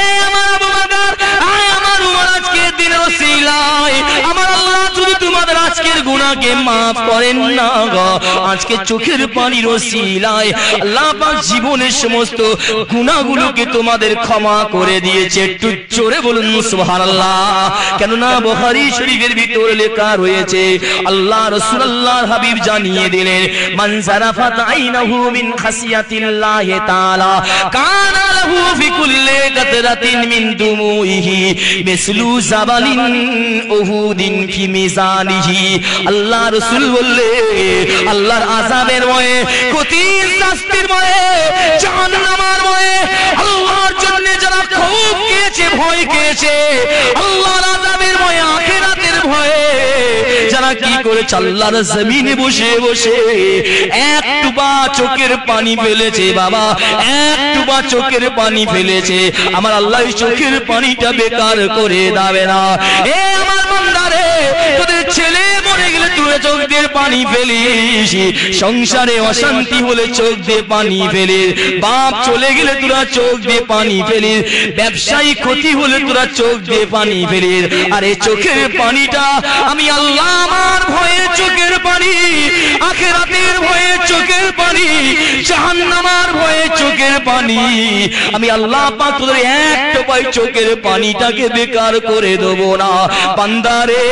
এ আমার আবু বকর, আয় আমার ওমর, আজকে দিন ওসিলায় আমার আল্লাহ শুধু তোমাদের আজকের গুনাহকে maaf করেন না গো, আজকে চোখের পানির ওসিলায় আল্লাহ পাক জীবনের সমস্ত গুনাহগুলোকে তোমাদের ক্ষমা করে দিয়েছে। একটু জোরে বলুন সুবহানাল্লাহ। কেননা বুখারী শরীফের ভিতরে লেখা রয়েছে, আল্লাহ রাসূল আল্লাহর হাবিব জানিয়ে দিলেন, মান সারাফাত আইনাহু মিন খাসিয়াতিল্লাহি তাআলা কানা লাহু ফি কুল্লি কাতরাতিন মিন দুমুইহি মিসলু জাবালিন উহুদিন ফি মিজানিহি। আল্লাহ রাসূল বললে, আল্লাহর আযাবের ভয়ে, কঠিন শাস্তির ভয়ে, জাহান্নামের ভয়ে, আল্লাহর জন্য যারা খুব কেছে, ভয় কেছে, আল্লাহর আযাবের ভয়ে, আখিরাতের ভয়ে যারা কি করেছে, আল্লাহর জমিনে বসে বসে একটু বা চোখের পানি ফেলেছে, বাবা একটু বা চোখের পানি ফেলেছে, আমার আল্লাহ চোখের পানিটা বেকার করে দেবে না। এ আমার বান্দারে, তোদের ছেলে মরে গেলে তুই চোখ দিয়ে পানি ফেলিস, সংসারে অশান্তি হলে চোখ দিয়ে পানি ফেলিস, বাপ চলে গেলে তোরা চোখ দিয়ে পানি ফেলিস, ব্যবসায়ী ক্ষতি হলে তোরা চোখ দিয়ে পানি ফেলিস। আর এই চোখের পানিটা আমি আল্লাহ আমার ভয়ে চোখের পানি, আখিরাতের ভয়ে চোখের পানি, জাহান্নামের ভয়ে চোখের পানি, আমি আল্লাহ পাক তোদের একটা পাই চোখের পানিটাকে বেকার করে দেবো না। বান্দারে,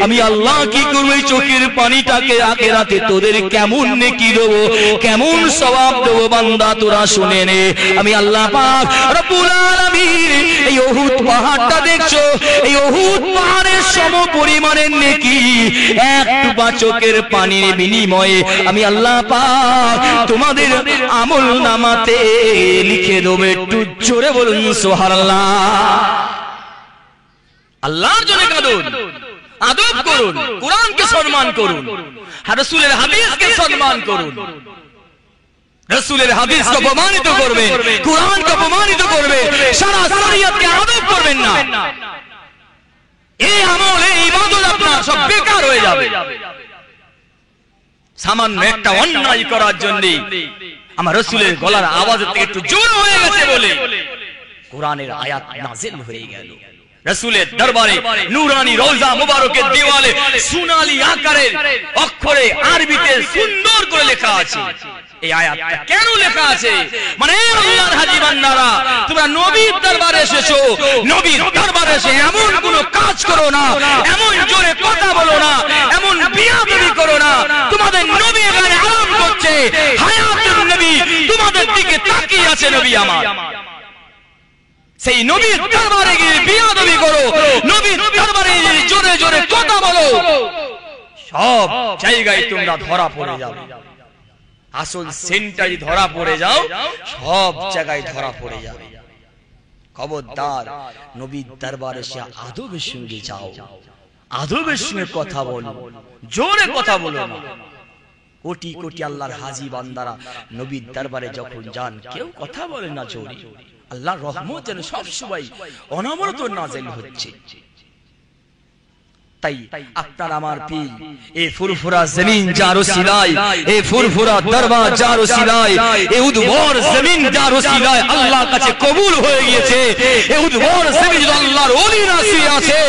আমি আল্লাহ কি করবো, এই চোখের পানিটাকে আখিরাতে তোদের কেমন নেকি দেবো, কেমন সওয়াব দেবো, বান্দা তোরা শুনে নে। আমি আল্লাহ পাক রব্বুল আলামিন এই উহুদ পাহাড়টা দেখছো, এই উহুদ পাহাড়ের সম পরিমাণের নেকি একটু বা চোখের পানির বিনিময়ে আমি আল্লাহ পাক তোমাদের আমল নামাতে লিখে দেবো। একটু জোরে বলুন সুবহানাল্লাহ। আল্লাহর জন্য কাঁদুন, আদব করুন, কোরআনকে সম্মান করুন, রাসূলের হাদিসকে সম্মান করুন। রাসূলের হাদিসকে অপমানিত করবে, কোরআনকে অপমানিত করবে, সারা শরীয়তকে আদব করবেন না। এই আমল, এই ইবাদত আপনার সব বেকার হয়ে যাবে। সামান্য একটা অন্যায় করার জন্য আমার রাসূলের গলার আওয়াজ থেকে একটু জোর হয়ে গেছে বলে কোরআনের আয়াত নাযিল হয়ে গেল। রাসূলের দরবারে নূরানি রওজা মুবারকের দেওয়ালে সোনালী আকারের অক্ষরে আরবিতে সুন্দর করে লেখা আছে। এই আয়াতটা কেন লেখা আছে, মানে আল্লাহর হাজী বান্দারা, তোমরা নবীর দরবারে এসেছো, নবীর দরবারে এসে এমন কোনো কাজ করো না, এমন জোরে কথা বলো না, এমন বিয়াদবি করো না। তোমাদের নবী এখানে আরাম করছে, হায়াতুন নবী তোমাদের দিকে তাকিয়ে আছে। নবী আমার, সেই নবীর দরবারে গিয়ে বিয়াদবি করো, নবীর দরবারে জোরে জোরে কথা বলো, সব জায়গায় তোমরা ধরা পড়ে যাবে। আসল সেন্টারি ধরা পড়ে যাও, সব জায়গায় ধরা পড়ে যাবে। খবরদার, নবীর দরবারে এসে আদবের সঙ্গে যাও, আদবের সঙ্গে কথা বলো, জোরে কথা বলো না। কোটি কোটি আল্লাহর হাজী বান্দারা নবীর দরবারে যখন যান, কেউ কথা বলে না জোরে। আল্লাহর রহমত যেন সব সময় অনবরত নাযিল হচ্ছে। তাই আপনার আমার পীর এই ফুরফুরা জমিন যার ওসিলায়, এই ফুরফুরা দরবার যার ওসিলায়, এই উদ্ভর জমিন যার ওসিলায় আল্লাহর কাছে কবুল হয়ে গিয়েছে। এই উদ্ভর জমিন আল্লাহর ওলিরা শুয়ে আছে।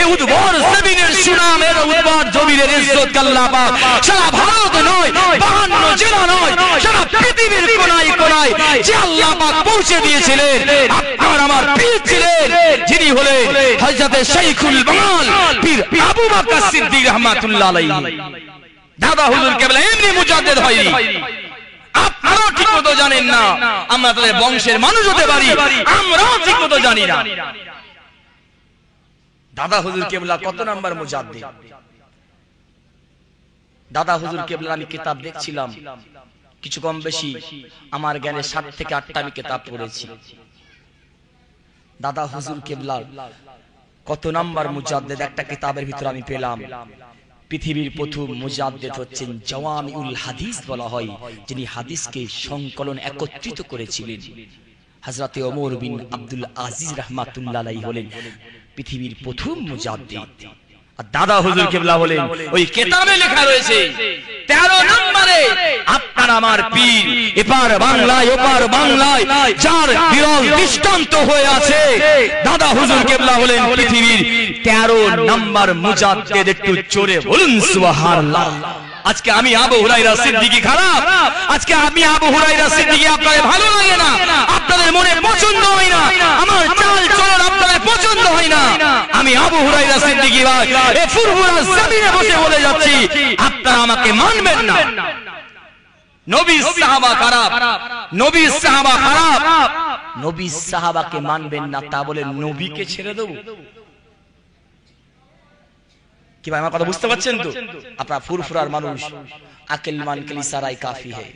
এই উদ্ভর জমিনের সুনামের উদ্ভর জমিনের ইজ্জত আল্লাহ পাক সারা ভারত নয়, 52 জেলা নয়, সারা পৃথিবীর কোনায় কোনায় যে আল্লাহ পাক পৌঁছে দিয়েছিলেন, আপনার আমার পীর ছিলেন যিনি হলেন হযরত শাইখুল বাঙাল পীর আবু বকর সিদ্দিক রাহমাতুল্লাহ আলাইহি। দাদা হুজুর কেবলা এমনি মুজাদ্দিদ হয়নি, আপনারা ঠিক মতো জানেন না। আমরা তাদের বংশের মানুষ হতে পারি, আমরাও ঠিক মতো জানি না। দাদা হুজুর কেবলা কত নাম্বার মুজাদ্দিদ? দাদা হুজুর কেবলা আমি কিতাব দেখছিলাম, কিছু কম বেশি আমার জ্ঞানে 7 থেকে 8টা আমি কিতাব পড়েছি। দাদা হুজুর কেবলা কত নাম্বার মুজাদ্দিদ একটা কিতাবের ভিতরে আমি পেলাম। পৃথিবীর প্রথম মুজাদ্দিদ হচ্ছেন জাওয়ামিউল হাদিস বলা হয়, যিনি হাদিসকে সংকলন একত্রিত করেছিলেন। হযরত ওমর বিন আব্দুল আজিজ রাহমাতুল্লাহ আলাইহি হলেন পৃথিবীর প্রথম মুজাদ্দিদ। আর দাদা হুজুর কেবলা বলেন ওই কিতাবে লেখা রয়েছে 13 নম্বরে আপনার আমার পীর এপার বাংলায় ওপার বাংলায় যার বিরল দৃষ্টান্ত হয়ে আছে, দাদা হুজুর কেবলা হলেন পৃথিবীর 13 নম্বর মুজাদ্দিদ। একটু জোরে বলুন সুবহানাল্লাহ। আজকে আমি আবু হুরায়রা সিদ্দিকী খারাপ, আজকে আমি আবু হুরায়রা সিদ্দিকী আপনাদের ভালো লাগে না, আপনাদের মনে পছন্দ হয় না, আমার চাল চলন আপনাদের পছন্দ হয় না, আমি আবু হুরায়রা সিদ্দিকী ভাই এই ফুরফুরা জমিনে বসে বলে যাচ্ছি, আপনারা আমাকে মানবেন না। নবী সাহাবা খারাপ, নবী সাহাবা খারাপ, নবী সাহাবাকে মানবেন না তা বলে নবীকে ছেড়ে দেব? কি ভাই আমার কথা বুঝতে পারছেন তো? আপনারা ফুরফুরার মানুষ, আকল মানকেল ইশারাই কাফি है,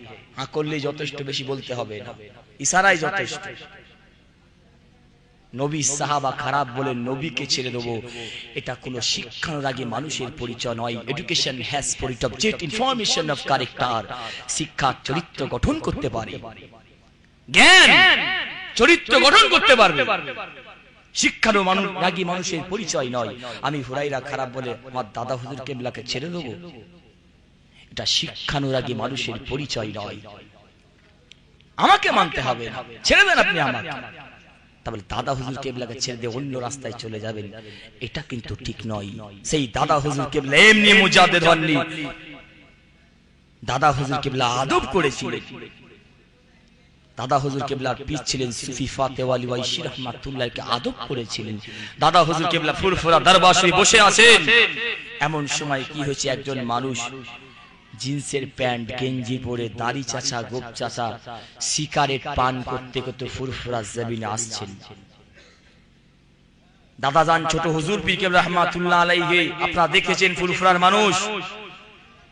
আকললে যথেষ্ট, বেশি বলতে হবে না, ইশারাই যথেষ্ট। নবী সাহাবা খারাপ বলে নবীকে ছেড়ে দেব, এটা কোনো শিক্ষানুরাগী মানুষের পরিচয় নয়। Education has spirit of jet information of character. শিক্ষা চরিত্র গঠন করতে পারে, জ্ঞান চরিত্র গঠন করতে পারবে, শিক্ষানুরাগী মানুষের পরিচয় নয়। আমি হুরায়রা খারাপ বলে আমার দাদা হুজুর কেবলাকে ছেড়ে দেব, এটা শিক্ষানুরাগী মানুষের পরিচয় নয়। আমাকে মানতে হবে, ছেড়ে দেন আপনি আমাকে, তাহলে দাদা হুজুর কেবলাকে ছেড়ে দিয়ে অন্য রাস্তায় চলে যাবেন, এটা কিন্তু ঠিক নয়। সেই দাদা হুজুর কেবলা এমনি মুজাদ্দিদ হননি, দাদা হুজুর কেবলা আদব করেছিলেন। দাদা হুজুর কেবলার পীর ছিলেন সুফি ফাতেওয়ালি ওয়াইশি রাহমাতুল্লাহকে আদব করেছিলেন। দাদা হুজুর কেবলা ফুরফুরা দরবার শরীফে বসে আছেন, এমন সময় কি হয়েছে, একজন মানুষ জিন্সের প্যান্ট গেঞ্জি পরে দাড়ি চাচা গোপ চাচা সিগারেট পান করতে করতে ফুরফুরা জমিনে আসছেন। দাদা জান ছোট হুজুর পীর কেবলা রাহমাতুল্লাহ আলাইহি আপনারা দেখেছেন ফুরফুরার মানুষ।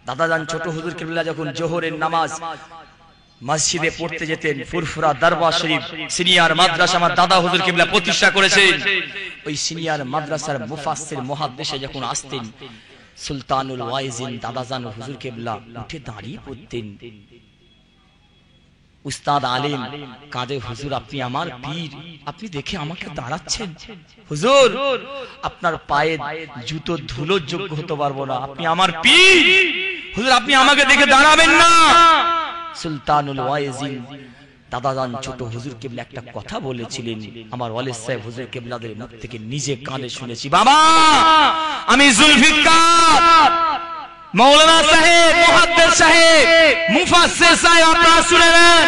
দাদা জান ছোট হুজুর কেবলা যখন জোহরের নামাজ মসজিদে পড়তে যেতেন, ফুরফুরা দরবার শরীফ সিনিয়র মাদ্রাসা আমার দাদা হুজুর কেবলা প্রতিষ্ঠা করেছেন। ওই সিনিয়র মাদ্রাসার মুফাসসির মুহাদ্দিস যখন আসতেন, সুলতানুল ওয়াইজিন দাদা জান হুজুর কেবলা উঠে দাঁড়িয়ে পড়তেন। উস্তাদ আলেম কাঁদে, হুজুর আপনি আমার পীর, আপনি দেখে আমাকে দাঁড়াচ্ছেন, হুজুর আপনার পায়ে জুতো ধুলো যোগ্য হতে পারবো না, আপনি আমার পীর, হুজুর আপনি আমাকে দেখে দাঁড়াবেন না। সুলতানুল ওয়াইজিন দাদা জান ছোট হুজুর কেবলা একটা কথা বলেছিলেন, আমার ওয়ালিদ সাহেব হুজুর কেবলাদের মুখ থেকে নিজে কানে শুনেছি। বাবা আমি জুলফিকার মৌলানা সাহেব মুহাদ্দিস সাহেব মুফাসসির সাহেব আপনারা শুনে নেন,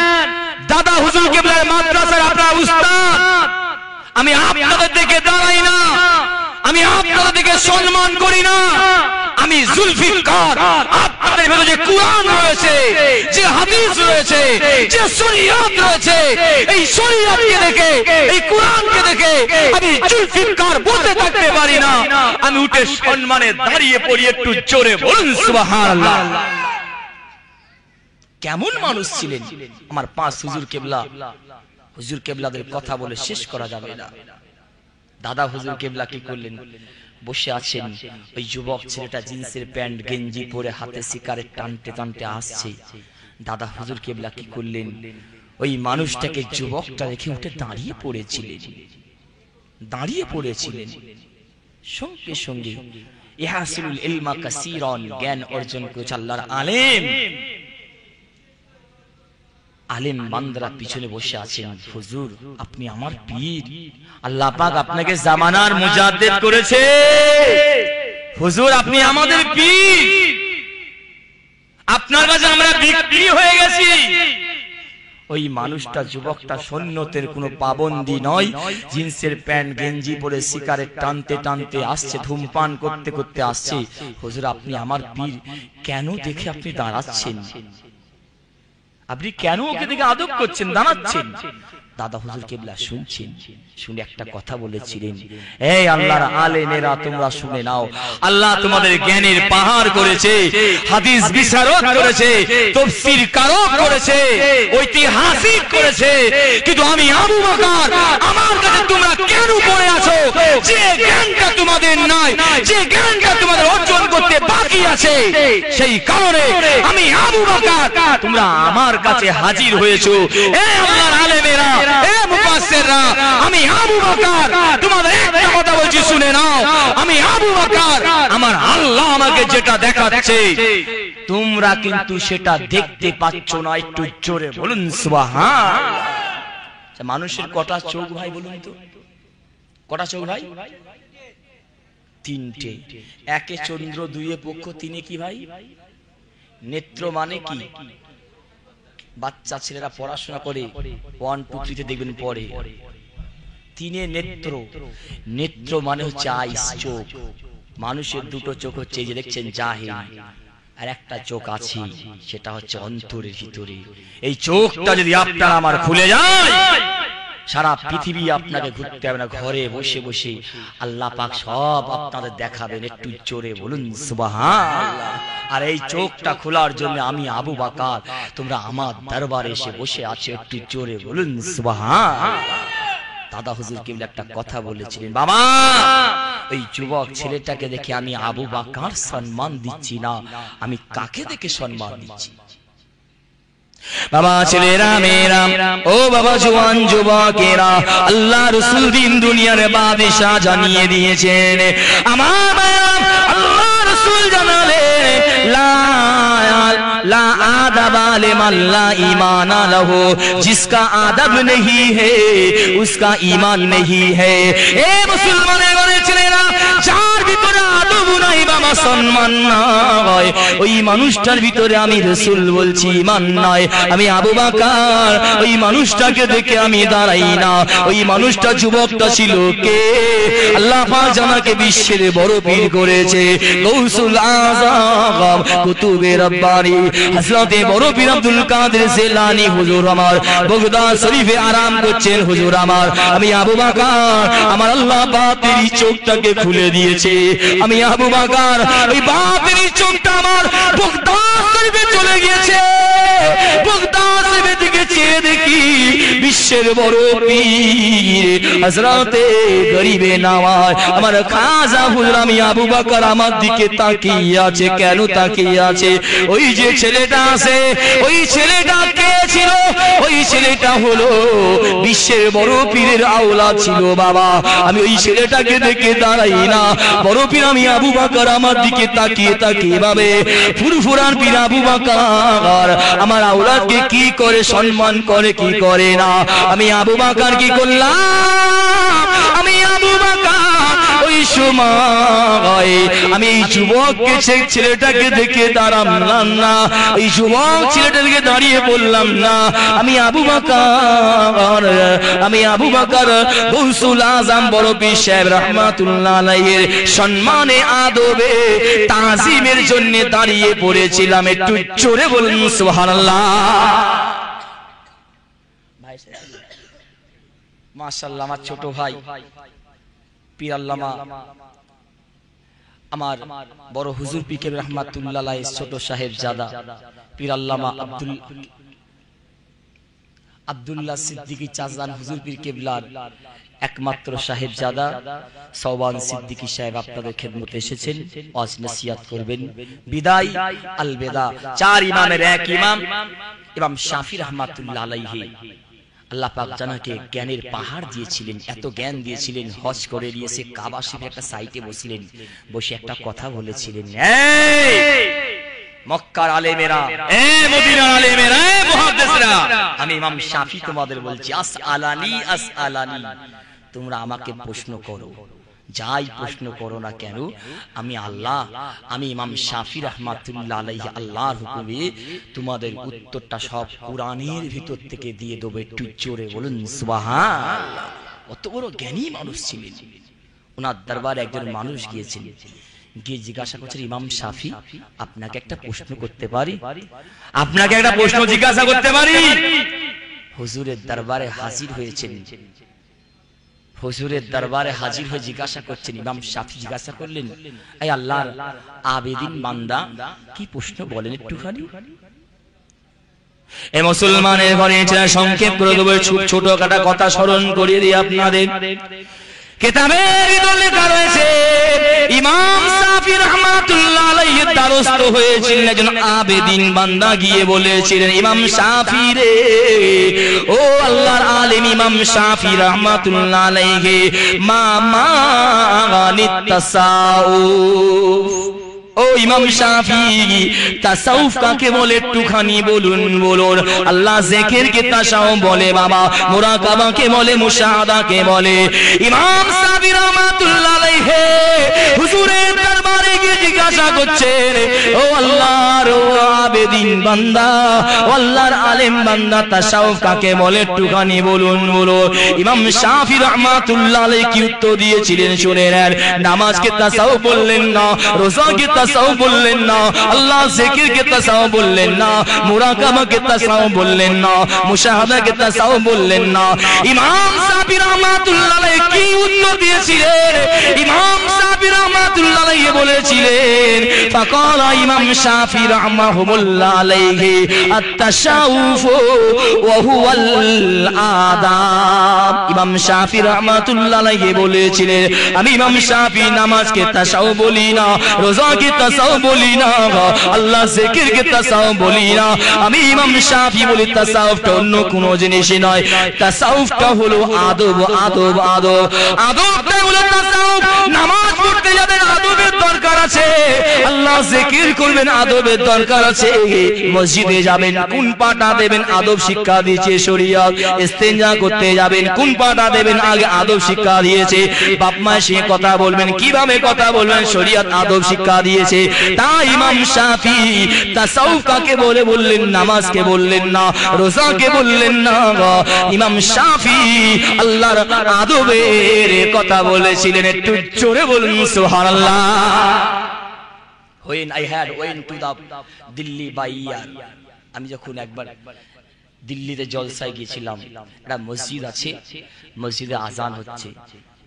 দাদা হুজুর কেবলার মাদ্রাসার আপনারা উস্তাদ, আমি আপনাদের দিকে দাঁড়াই না, আমি আপনাদের দিকে সম্মান করি না, আমি জুলফিকার আপনাদের ভিতরে যে কুরআন রয়েছে, যে হাদিস রয়েছে, যে শরীয়ত রয়েছে, এই শরীয়তকে দেখে এই কোরআনকে দেখে আমি জুলফিকার বলতে থাকতে পারি না, আমি উঠে সম্মানে দাঁড়িয়ে পড়ি। একটু জোরে বলুন সুবহানাল্লাহ। কেমন মানুষ ছিলেন আমার পাঁচ হুজুর কেবলা, হুজুর কেবলাদের কথা বলে শেষ করা যাবে না। দাদা হুজুর কেবলা কি করলেন, বসে আছেন, ওই যুবক ছেলেটা জিন্সের প্যান্ট গেঞ্জি পরে হাতে সিগারেট টানতে টানতে আসছে। দাদা হুজুর কেবলা কি করলেন, ওই মানুষটাকে যুবকটা রেখে উঠে দাঁড়িয়ে পড়েছিলেন, দাঁড়িয়ে পড়েছিলেন। সঙ্গে সঙ্গে ইহাসিলুল ইলমা কাসীরান, জ্ঞান অর্জন করেছে আল্লাহর আলেম। আলেম বান্দারা পিছনে বসে আছেন, হুজুর আপনি আমার পীর, আল্লাহ পাক আপনাকে জামানার মুজাদ্দিদ করেছে, হুজুর আপনি আমাদের পীর, আপনার কাছে আমরা বিক্রি হয়ে গেছি। ওই মানুষটা, যুবকটা সুন্নতের কোনো পাবন্দি নয়, জিন্সের প্যান্ট গেঞ্জি পরে সিগারেট টানতে টানতে আসছে, ধূমপান করতে করতে আসছে। হুজুর আপনি আমার পীর, কেন দেখে আপনি দাঁড়াচ্ছেন? আপনি কেন ওকে দেখে আদব করছেন, দাঁড়াচ্ছেন? দাদা হুজুর কেবলা শুনছেন, শুনে একটা কথা বলেছিলেন, এই আল্লাহর আলেমেরা তোমরা শুনে নাও, আল্লাহ তোমাদের জ্ঞানের পাহাড় করেছে, হাদিস বিশারদ করেছে, তাফসীর কারক করেছে, ঐতিহাসিক করেছে, কিন্তু আমি আবু বকর, আমার কাছে তোমরা কেন পড়ে আছো? যে জ্ঞানটা তোমাদের নাই, যে জ্ঞানটা তোমাদের অর্জন করতে বাকি আছে, সেই কারণে আমি আবু বকর, তোমরা আমার কাছে হাজির হয়েছো। এই আল্লাহর আলেমেরা, এই মুফাসসিররা, আমি আবু বকর তোমাদের একটা কথা বলছি শুনে নাও, আমি আবু বকর, আমার আল্লাহ আমাকে যেটা দেখাচ্ছে তোমরা কিন্তু সেটা দেখতে পাচ্ছ না। একটু জোরে বলুন সুবহানাল্লাহ। মানুষের কটা চোখ ভাই বলুন তো, কটা চোখ ভাই? তিনটে। একে চন্দ্র, দুইয়ে পক্ষ, তিনে কি ভাই? নেত্র। মানে কি? বাচ্চা ছেলেরা পড়াশোনা করে 1, 2, 3 দেখবেন পড়ে। তিনে নেত্র। নেত্র মানে হচ্ছে আইস, চোখ। মানুষের দুটো চোখ হচ্ছে, এই যে দেখছেন জাহির, আর একটা চোখ আছে সেটা হচ্ছে অন্তরের ভিতরে। এই চোখটা যদি আপনার আমার খুলে যায়, সারা পৃথিবী আপনাকে ঘুরতে হবে না, ঘরে বসে বসে আল্লাহ পাক সব আপনাদের দেখাবেন। একটু জোরে বলুন সুবহানাল্লাহ। আর এই চোখটা খোলার জন্য আমি আবু বকর, তোমরা আমার দরবারে এসে বসে আছো, একটু জোরে বলুন সুবহানাল্লাহ। দাদা হুজুর কেবল একটা কথা বলেছিলেন, বাবা ওই যুবক ছেলেটাকে দেখে আমি আবু বকর সম্মান দিচ্ছি না, আমি কাকে দেখে সম্মান দিচ্ছি? বাবা ছেলেরা মেয়েরা, ও বাবা জওয়ান যুবকেরা, আল্লাহ রাসূল দিন দুনিয়ার বাদশা জানিয়ে দিয়েছেন। আমার আল্লাহ রাসূল জানালেন, লা আদাবা লিমান লা ঈমান লাহু, जिसका আদব नहीं है उसका ईमान नहीं है। এ মুসলমানের ঘরে ছেলেরা, যার ভিতরে আদব নাই বাবা, সম্মান নাই, ওই মানুষটার ভিতরে আমি রাসূল বলছি ঈমান নাই। আমি আবু বকর ওই মানুষটাকে দেখে আমি দাঁড়াই না। ওই মানুষটা, যুবকটা ছিল কে? আল্লাহ পাক জানাকে বিশ্বের বড় পীর করেছে, গৌসুল আযম, কুতুবে রব্বানি, হযরতে বড় পীর আব্দুল কাদের জিলানী হুজুর আমার বগদাদ শরীফে আরাম করছেন। হুজুর আমার, আমি আবু বকর, আমার আল্লাহ বাতিল চোখটাকে খুলে দিয়েছে। আমি আবু বকর, ওই বাতিল চোখটা আমার বগদাদ শরীফে চলে গিয়েছে। বগদাদ শরীফের দিকে চেয়ে দেখি বিশ্বের বড় পীর হযরতে গরিবে নওয়াজ আমার খাজা হুজুর, আমি আবু বকর, আমার দিকে তাকিয়ে আছে। কেন তাকিয়ে আছে? ওই যে ছেলেটা আছে, ওই ছেলেটা কে ছিল? ওই ছেলেটা হলো বিশ্বের বড় পীরের আওলাদ ছিল বাবা। আমি ওই ছেলেটাকে দেখে দাঁড়াই না। বড় পীর আমি আবু বকর, আমার দিকে তাকিয়ে তাকিয়ে ভাবে, ফুরফুরান পীর আবু বকর আমার আওলাদকে কি করে সম্মান করে, কি করে না। আমি আবু বকর কি করলাম? আমি আবু বকর ওই সময় আমি এই যুবককে, সেই ছেলেটাকে দেখে দাঁড়ালাম না, ওই যুবক ছেলেটাকে দাঁড়িয়ে বললাম না, আমি আবু বকর, আমি আবু বকর গৌসুল আযম বড় পীর সাহেব রাহমাতুল্লাহ আলাইহির সম্মানে, আদবে, তাজিমের জন্য দাঁড়িয়ে পড়েছিলাম। একটু জোরে বলুন সুবহানাল্লাহ। মাশাআল্লাহ, আমার ছোট ভাই পীর আল্লামা, আমার বড় হুজুর পীর কেবলা রাহমাতুল্লাহ আলাইহি ছোট সাহেবজাদা পীর আল্লামা আব্দুল্লাহ সিদ্দিকী চাচান হুজুর পীর কেবলার একমাত্র সাহেবজাদা সওবান সিদ্দিকী সাহেব আপনাদের খেদমতে এসেছেন, ওয়াজ নসিহত করবেন। বিদায় আল বেদা। 4 ইমামের এক ইমাম ইমাম শাফি রাহমাতুল্লাহ আলাইহি আল্লাহ পাক জানাকে জ্ঞানের পাহাড় দিয়েছিলেন, এত জ্ঞান দিয়েছিলেন, হজ করে দিয়েছে, কাবা শরীফে একটা সাইটে বসলেন, বসে একটা কথা বলেছিলেন, এই মক্কার আলেমেরা, এই মদিনার আলেমেরা, এই মুহাদ্দিসরা, আমি ইমাম শাফি তোমাদের বলছি, আসআলানি আসআলানি, তোমরা আমাকে প্রশ্ন করো, যাই প্রশ্ন করো না কেন, আমি আল্লাহ, আমি ইমাম শাফি রাহমাতুল্লাহ আলাইহি আল্লাহর হুকুমে তোমাদের উত্তরটা সব কোরআনের ভিতর থেকে দিয়ে দেবো। একটু জোরে বলুন সুবহানাল্লাহ। কত বড় জ্ঞানী মানুষ ছিলেন। ওনার দরবারে একজন মানুষ গিয়েছেন, গিয়ে জিজ্ঞাসা করছেন, ইমাম শাফি আপনাকে একটা প্রশ্ন করতে পারি? আপনাকে একটা প্রশ্ন জিজ্ঞাসা করতে পারি? হুজুরের দরবারে হাজির হয়েছেন, হুজুরের দরবারে হাজির হয়ে জিজ্ঞাসা করছেন, ইমাম শাফি জিজ্ঞাসা করলেন, এই আল্লাহর আবেদিন বান্দা কি প্রশ্ন বলেন একটুখানি। এই মুসলমানের ঘরে এটা সংক্ষেপ করে দেবো, ছোট কাটা কথা স্মরণ করিয়ে দিই আপনাদের। কিতাবের ভিতর লেখা রয়েছে, ইমাম শাফি রাহমাতুল্লাহ আলাইহি দ্বারস্থ হয়েছিলেন একজন আবেদিন বান্দা, গিয়ে বলেছিলেন, ইমাম শাফি রে, ও আল্লাহর আলেম ইমাম শাফি রাহমাতুল্লাহ আলাইহি, মা মানিত তাসাউফ, ও ইমাম শাফি তাসাউফ কাকে বলে একটুখানি বলুন। বলুন আল্লাহ জিকিরকে তাসাউফ বলে বাবা, মুরাকাবাকে বলে, মুশাহাদাকে বলে। ইমাম শাফি রাহমাতুল্লাহ আলাইহি হুজুরের দরবারে গিয়ে জিজ্ঞাসা করছেন, ও আল্লাহর আবেদিন বান্দা, ও আল্লাহর আলেম বান্দা, তাসাউফ কাকে বলে একটুখানি বলুন। বলুন ইমাম শাফি রাহমাতুল্লাহ আলাইহি কি উত্তর দিয়েছিলেন শুনে নেন। নামাজকে তাসাউফ বললেন না, রোজাকে তাসাউফ বললেন না, আল্লাহ জিকিরকে তাসাউফ বললেন না, মুরাকাবাকে তাসাউফ বললেন না, মুশাহাদাকে তাসাউফ বললেন না। ইমাম শাফি রাহমাতুল্লাহ আলাইহি কি উত্তর দিয়েছিলেন? ইমাম শাফি রাহমাতুল্লাহ আলাইহি বলেছিলেন, ফাকালা ইমাম শাফি রাহমাহুল্লাহ আলাইহি, আত-তাসাউফ ওয়া হুয়াল আদাব। ইমাম শাফি রাহমাতুল্লাহ আলাইহি বলেছিলেন, আমি ইমাম শাফি নামাজকে তাসাউফ বলি না, রোজাকে তাসাউফ বলি না, আল্লাহ জিকিরকে তাসাউফ বলি না, আমি ইমাম শাফি বলি তাসাউফটা অন্য কোনো জিনিস নয়, তাসাউফটা হলো আদব, আদব, আদব, আদবটা হলো তাসাউফ। নামাজ পড়তে যাবেন আদবের দরকার আছে, আল্লাহ জিকির করবেন আদবের দরকার আছে, মসজিদে যাবেন কোন পাটা দেবেন আদব শিক্ষা দিয়েছে শরীয়ত, ইস্তেঞ্জা করতে যাবেন কোন পাটা দেবেন আগে আদব শিক্ষা দিয়েছে, বাপ মায়ের সঙ্গে কথা বলবেন কিভাবে কথা বলবেন শরীয়ত আদব শিক্ষা দিয়েছে। তাই ইমাম শাফি তাসাউফ কাকে বলে বললেন, নামাজকে বললেন না, রোজাকে বললেন না, ইমাম শাফি আল্লাহর আদবের কথা বলেছিলেন। একটু জোরে বলুন সুবহানাল্লাহ। When I had went to the Delhi by year, আমি যখন একবার দিল্লিতে জলসায় গিয়েছিলাম, একটা মসজিদ আছে, মসজিদে আজান হচ্ছে,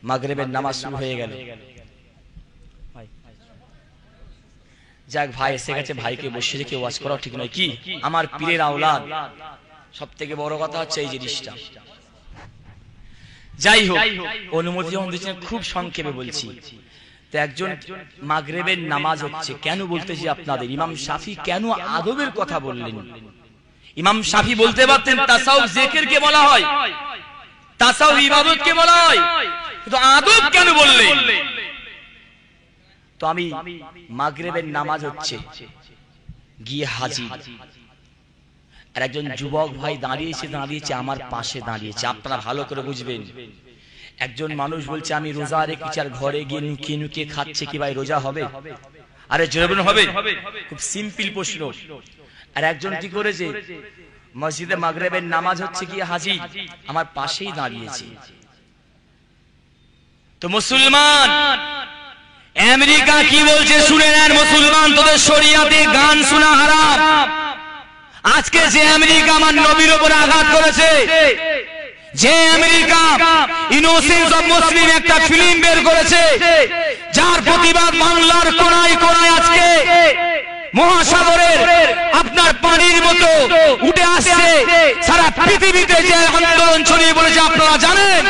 মাগরিবের নামাজ শুরু হয়ে গেল। যাক ভাই এসে গেছে, ভাইকে বসিয়ে রেখে ওয়াজ করা ঠিক নয় কি? আমার পীরের আওলাদ, সব থেকে বড় কথা হচ্ছে এই জিনিসটা। যাই হোক, অনুমতি যখন দিচ্ছেন খুব সংক্ষেপে বলছি। তো একজন মাগরিবের নামাজ হচ্ছে, কেন বলতেছি আপনাদের, ইমাম শাফি কেন আদবের কথা বললেন? ইমাম শাফি বলতে পারতেন তাসাউফ জিকিরকে বলা হয়, তাসাউফ ইবাদতকে বলা হয়, কিন্তু আদব কেন বললেন? তো আমি মাগরিবের নামাজ হচ্ছে, গিয়ে হাজির, আর একজন যুবক ভাই দাঁড়িয়েছে আমার পাশে দাঁড়িয়েছে। আপনারা ভালো করে বুঝবেন, একজন মানুষ বলছে আমি রোজা রেখেছি, আর ঘরে গিয়ে নুকিয়ে নুকিয়ে খাচ্ছে, কি ভাই রোজা হবে? আরে জোরে হবে? খুব সিম্পল প্রশ্ন। আর একজন কি করেছে, মসজিদে মাগরিবের নামাজ হচ্ছে, গিয়ে হাজির, আমার পাশেই দাঁড়িয়েছে। তো মুসলমান, আমেরিকা কি বলছে শুনে নেন। মুসলমান, তোদের শরিয়াতে গান শোনা হারাম। আজকে যে আমেরিকা আমার নবীর উপর আঘাত করেছে, যে আমেরিকা ইনোসেন্স অফ মুসলিম একটা ফিল্ম বের করেছে, যার প্রতিবাদ বাংলার কোনায় কোনায় আজকে মহাসাগরের আপনার পানির মতো উঠে আসছে, সারা পৃথিবীতে যে আন্দোলন ছড়িয়ে পড়েছে আপনারা জানেন।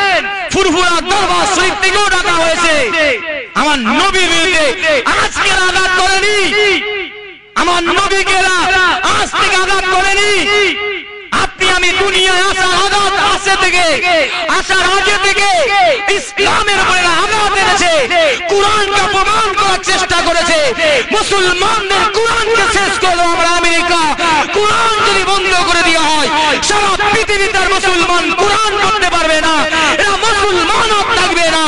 ফুরফুরা দরবার শরীফ থেকেও ডাকা হয়েছে। আমার নবীর বিরুদ্ধে আজকে আঘাত করেনি, আমার নবীকে আজ থেকে আঘাত করেনি। আপনি আমি দুনিয়ায় আসা আঘাত আছে, আগে থেকে আসার আগে থেকে ইসলামের উপরে আঘাত এনেছে, কোরআনকে অপমান করার চেষ্টা করেছে, মুসলমানদের কোরআনকে শেষ করলো আমরা আমেরিকা। কোরআন যদি বন্ধ করে দেওয়া হয় সারা পৃথিবীতে আর মুসলমান কোরআন পড়তে পারবে না, এরা মুসলমান থাকবে না।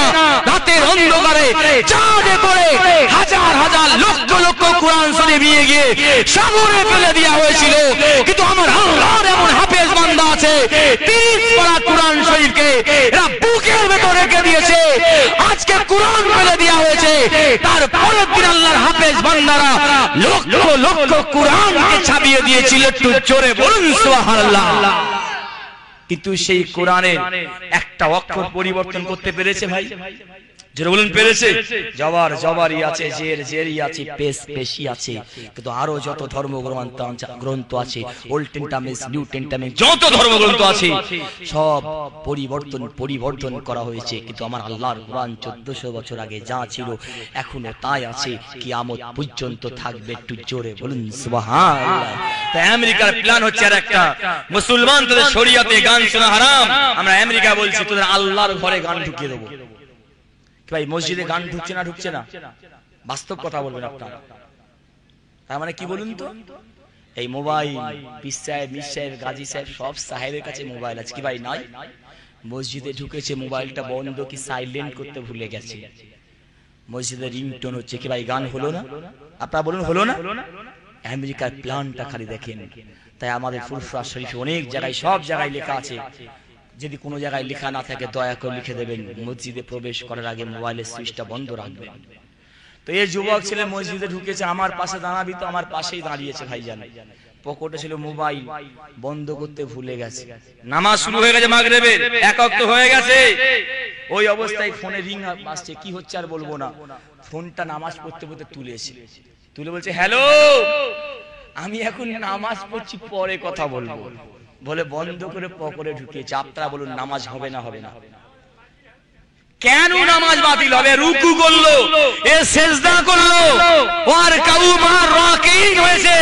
রাতের অন্ধকারে চাঁদে করে হাজার হাজার লক্ষ লক্ষ কোরআন শরীফ নিয়ে গিয়ে সাগরে ফেলে দেওয়া হয়েছিল, কিন্তু আমার আল্লাহর এমন হাফেজ বান্দা আছে 30 পারা কোরআন শরীফকে এরা বুকের ভেতর রেখে দিয়েছে। আজকে কোরআন ফেলে দেওয়া হয়েছে, তার পরের দিন আল্লাহর হাফেজ বান্দারা লক্ষ লক্ষ কোরআনকে ছাপিয়ে দিয়েছিল। একটু জোরে বলুন সুবহানাল্লাহ। কিন্তু সেই কোরআনের একটা অক্ষর পরিবর্তন করতে পেরেছে ভাই? যারা বলুন পেরেছে? জবর জবরই আছে, জের জেরই আছে, পেশ পেশি আছে, কিন্তু আরো যত ধর্মগ্রন্থ আছে, ওল্ড টেস্টামেন্ট, নিউ টেস্টামেন্ট, যত ধর্মগ্রন্থ আছে সব পরিবর্তন করা হয়েছে। কিন্তু আমার আল্লাহর কোরআন 1400 বছর আগে যা ছিল এখনো তাই আছে, কিয়ামত পর্যন্ত থাকবে। একটু জোরে বলুন সুবহানাল্লাহ। তাই আমেরিকার প্ল্যান হচ্ছে আর একটা, মুসলমান তাদের শরিয়াতে গান শোনা হারাম, আমরা আমেরিকা বলছি তোদের আল্লাহর ঘরে গান ঢুকিয়ে দেবো। ভাই মসজিদে গান ঢুকছে না? বাস্তব কথা বলবেন আপনারা। তার মানে কি বলুন তো, এই মোবাইল পীর সাহেব, মীর সাহেব, গাজী সাহেব সব সাহেবের কাছে মোবাইল আছে কি ভাই? নাই। মসজিদে ঢুকেছে, মোবাইলটা বন্ধ কি সাইলেন্ট করতে ভুলে গেছে। মসজিদে রিংটোন হচ্ছে কি ভাই? গান হলো না? আপনারা বলুন হলো না? আমেরিকার প্ল্যানটা খালি দেখেন। তাই আমাদের ফুরফুরা শরীফে অনেক জায়গায়, সব জায়গায় লেখা আছে, যদি কোনো জায়গায় লেখা না থাকে দয়া করে লিখে দেবেন, মসজিদে প্রবেশ করার আগে মোবাইলের সুইচটা বন্ধ রাখবেন। তো এই যুবক ছেলে মসজিদে ঢুকেছে, আমার পাশে দাঁড়াবি তো, আমার পাশেই দাঁড়িয়েছে ভাইজান, পকেটে ছিল মোবাইল, বন্ধ করতে ভুলে গেছে। নামাজ শুরু হয়ে গেছে, মাগরিবের এক ওয়াক্ত হয়ে গেছে, ওই অবস্থায় ফোনে রিং আসছে, কি হচ্ছে আর বলবো না। ফোনটা নামাজ পড়তে পড়তে তুলে বলছে, হ্যালো, আমি এখন নামাজ পড়ছি, পরে কথা বলবো বলে বন্ধ করে পকেটে ঢুকিয়েছে। আপনারা বলুন নামাজ হবে না? হবে না। কেন নামাজ বাতিল হবে? রুকু করলো, এ সিজদা করলো, ওয়ার কাউমা রাকিং হয়েছে,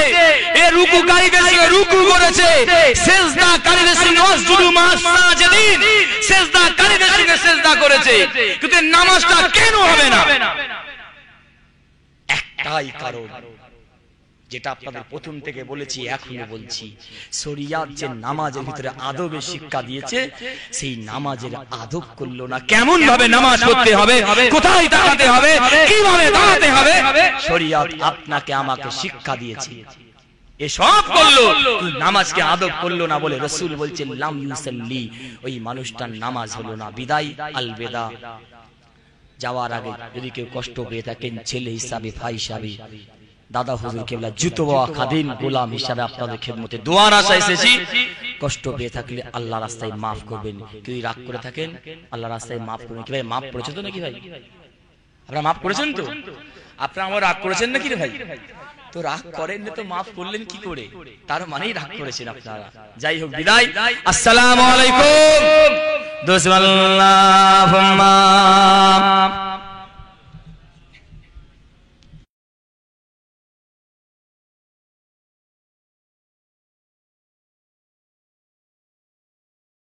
এ রুকুকারীদের সঙ্গে রুকু করেছে, সিজদাকারীদের সঙ্গে ওয়াসজুদু মা'আস সাজিদিন, সিজদাকারীদের সঙ্গে সিজদা করেছে। কিন্তু নামাজটা কেন হবে না? একটাই কারণ, যেটা আপনাদের প্রথম থেকে বলেছি, এখনো বলছি, শরিয়াত যে নামাজের ভিতরে আদবের শিক্ষা দিয়েছে, সেই নামাজের আদব করলো না। কেমন ভাবে নামাজ পড়তে হবে, কোথায় দাঁড়াতে হবে, কিভাবে দাঁড়াতে হবে, শরিয়াত আপনাকে আমাকে শিক্ষা দিয়েছে। এসব করলো, নামাজকে আদব করলো না বলে রাসূল বলছেন লাম ইউসাল্লি, ওই মানুষটার নামাজ হলো না। বিদায়, আলবিদা। যাওয়ার আগে যদি কেউ কষ্ট পেয়ে থাকেন, ছেলে হিসাবে, ভাই হিসাবে, দাদা হুজুর কেবলা জুতো বাবা খাদিম গোলাম হিসাবে আপনাদের খেদমতে দোয়ার আশা এসেছি। কষ্ট পেয়ে থাকলে আল্লাহ রাস্তায় মাফ করবেন। কেউ রাগ করে থাকেন, আল্লাহ রাস্তায় মাফ করবেন। কি ভাই মাফ করেছে তো নাকি ভাই? আপনারা মাফ করেছেন তো? আপনারা আমার রাগ করেছেন নাকি রে ভাই? তো রাগ করেন না তো মাফ করলেন কি করে? তার মানেই রাগ করেছেন আপনারা। যাই হোক, বিদায়। আসসালামু আলাইকুম।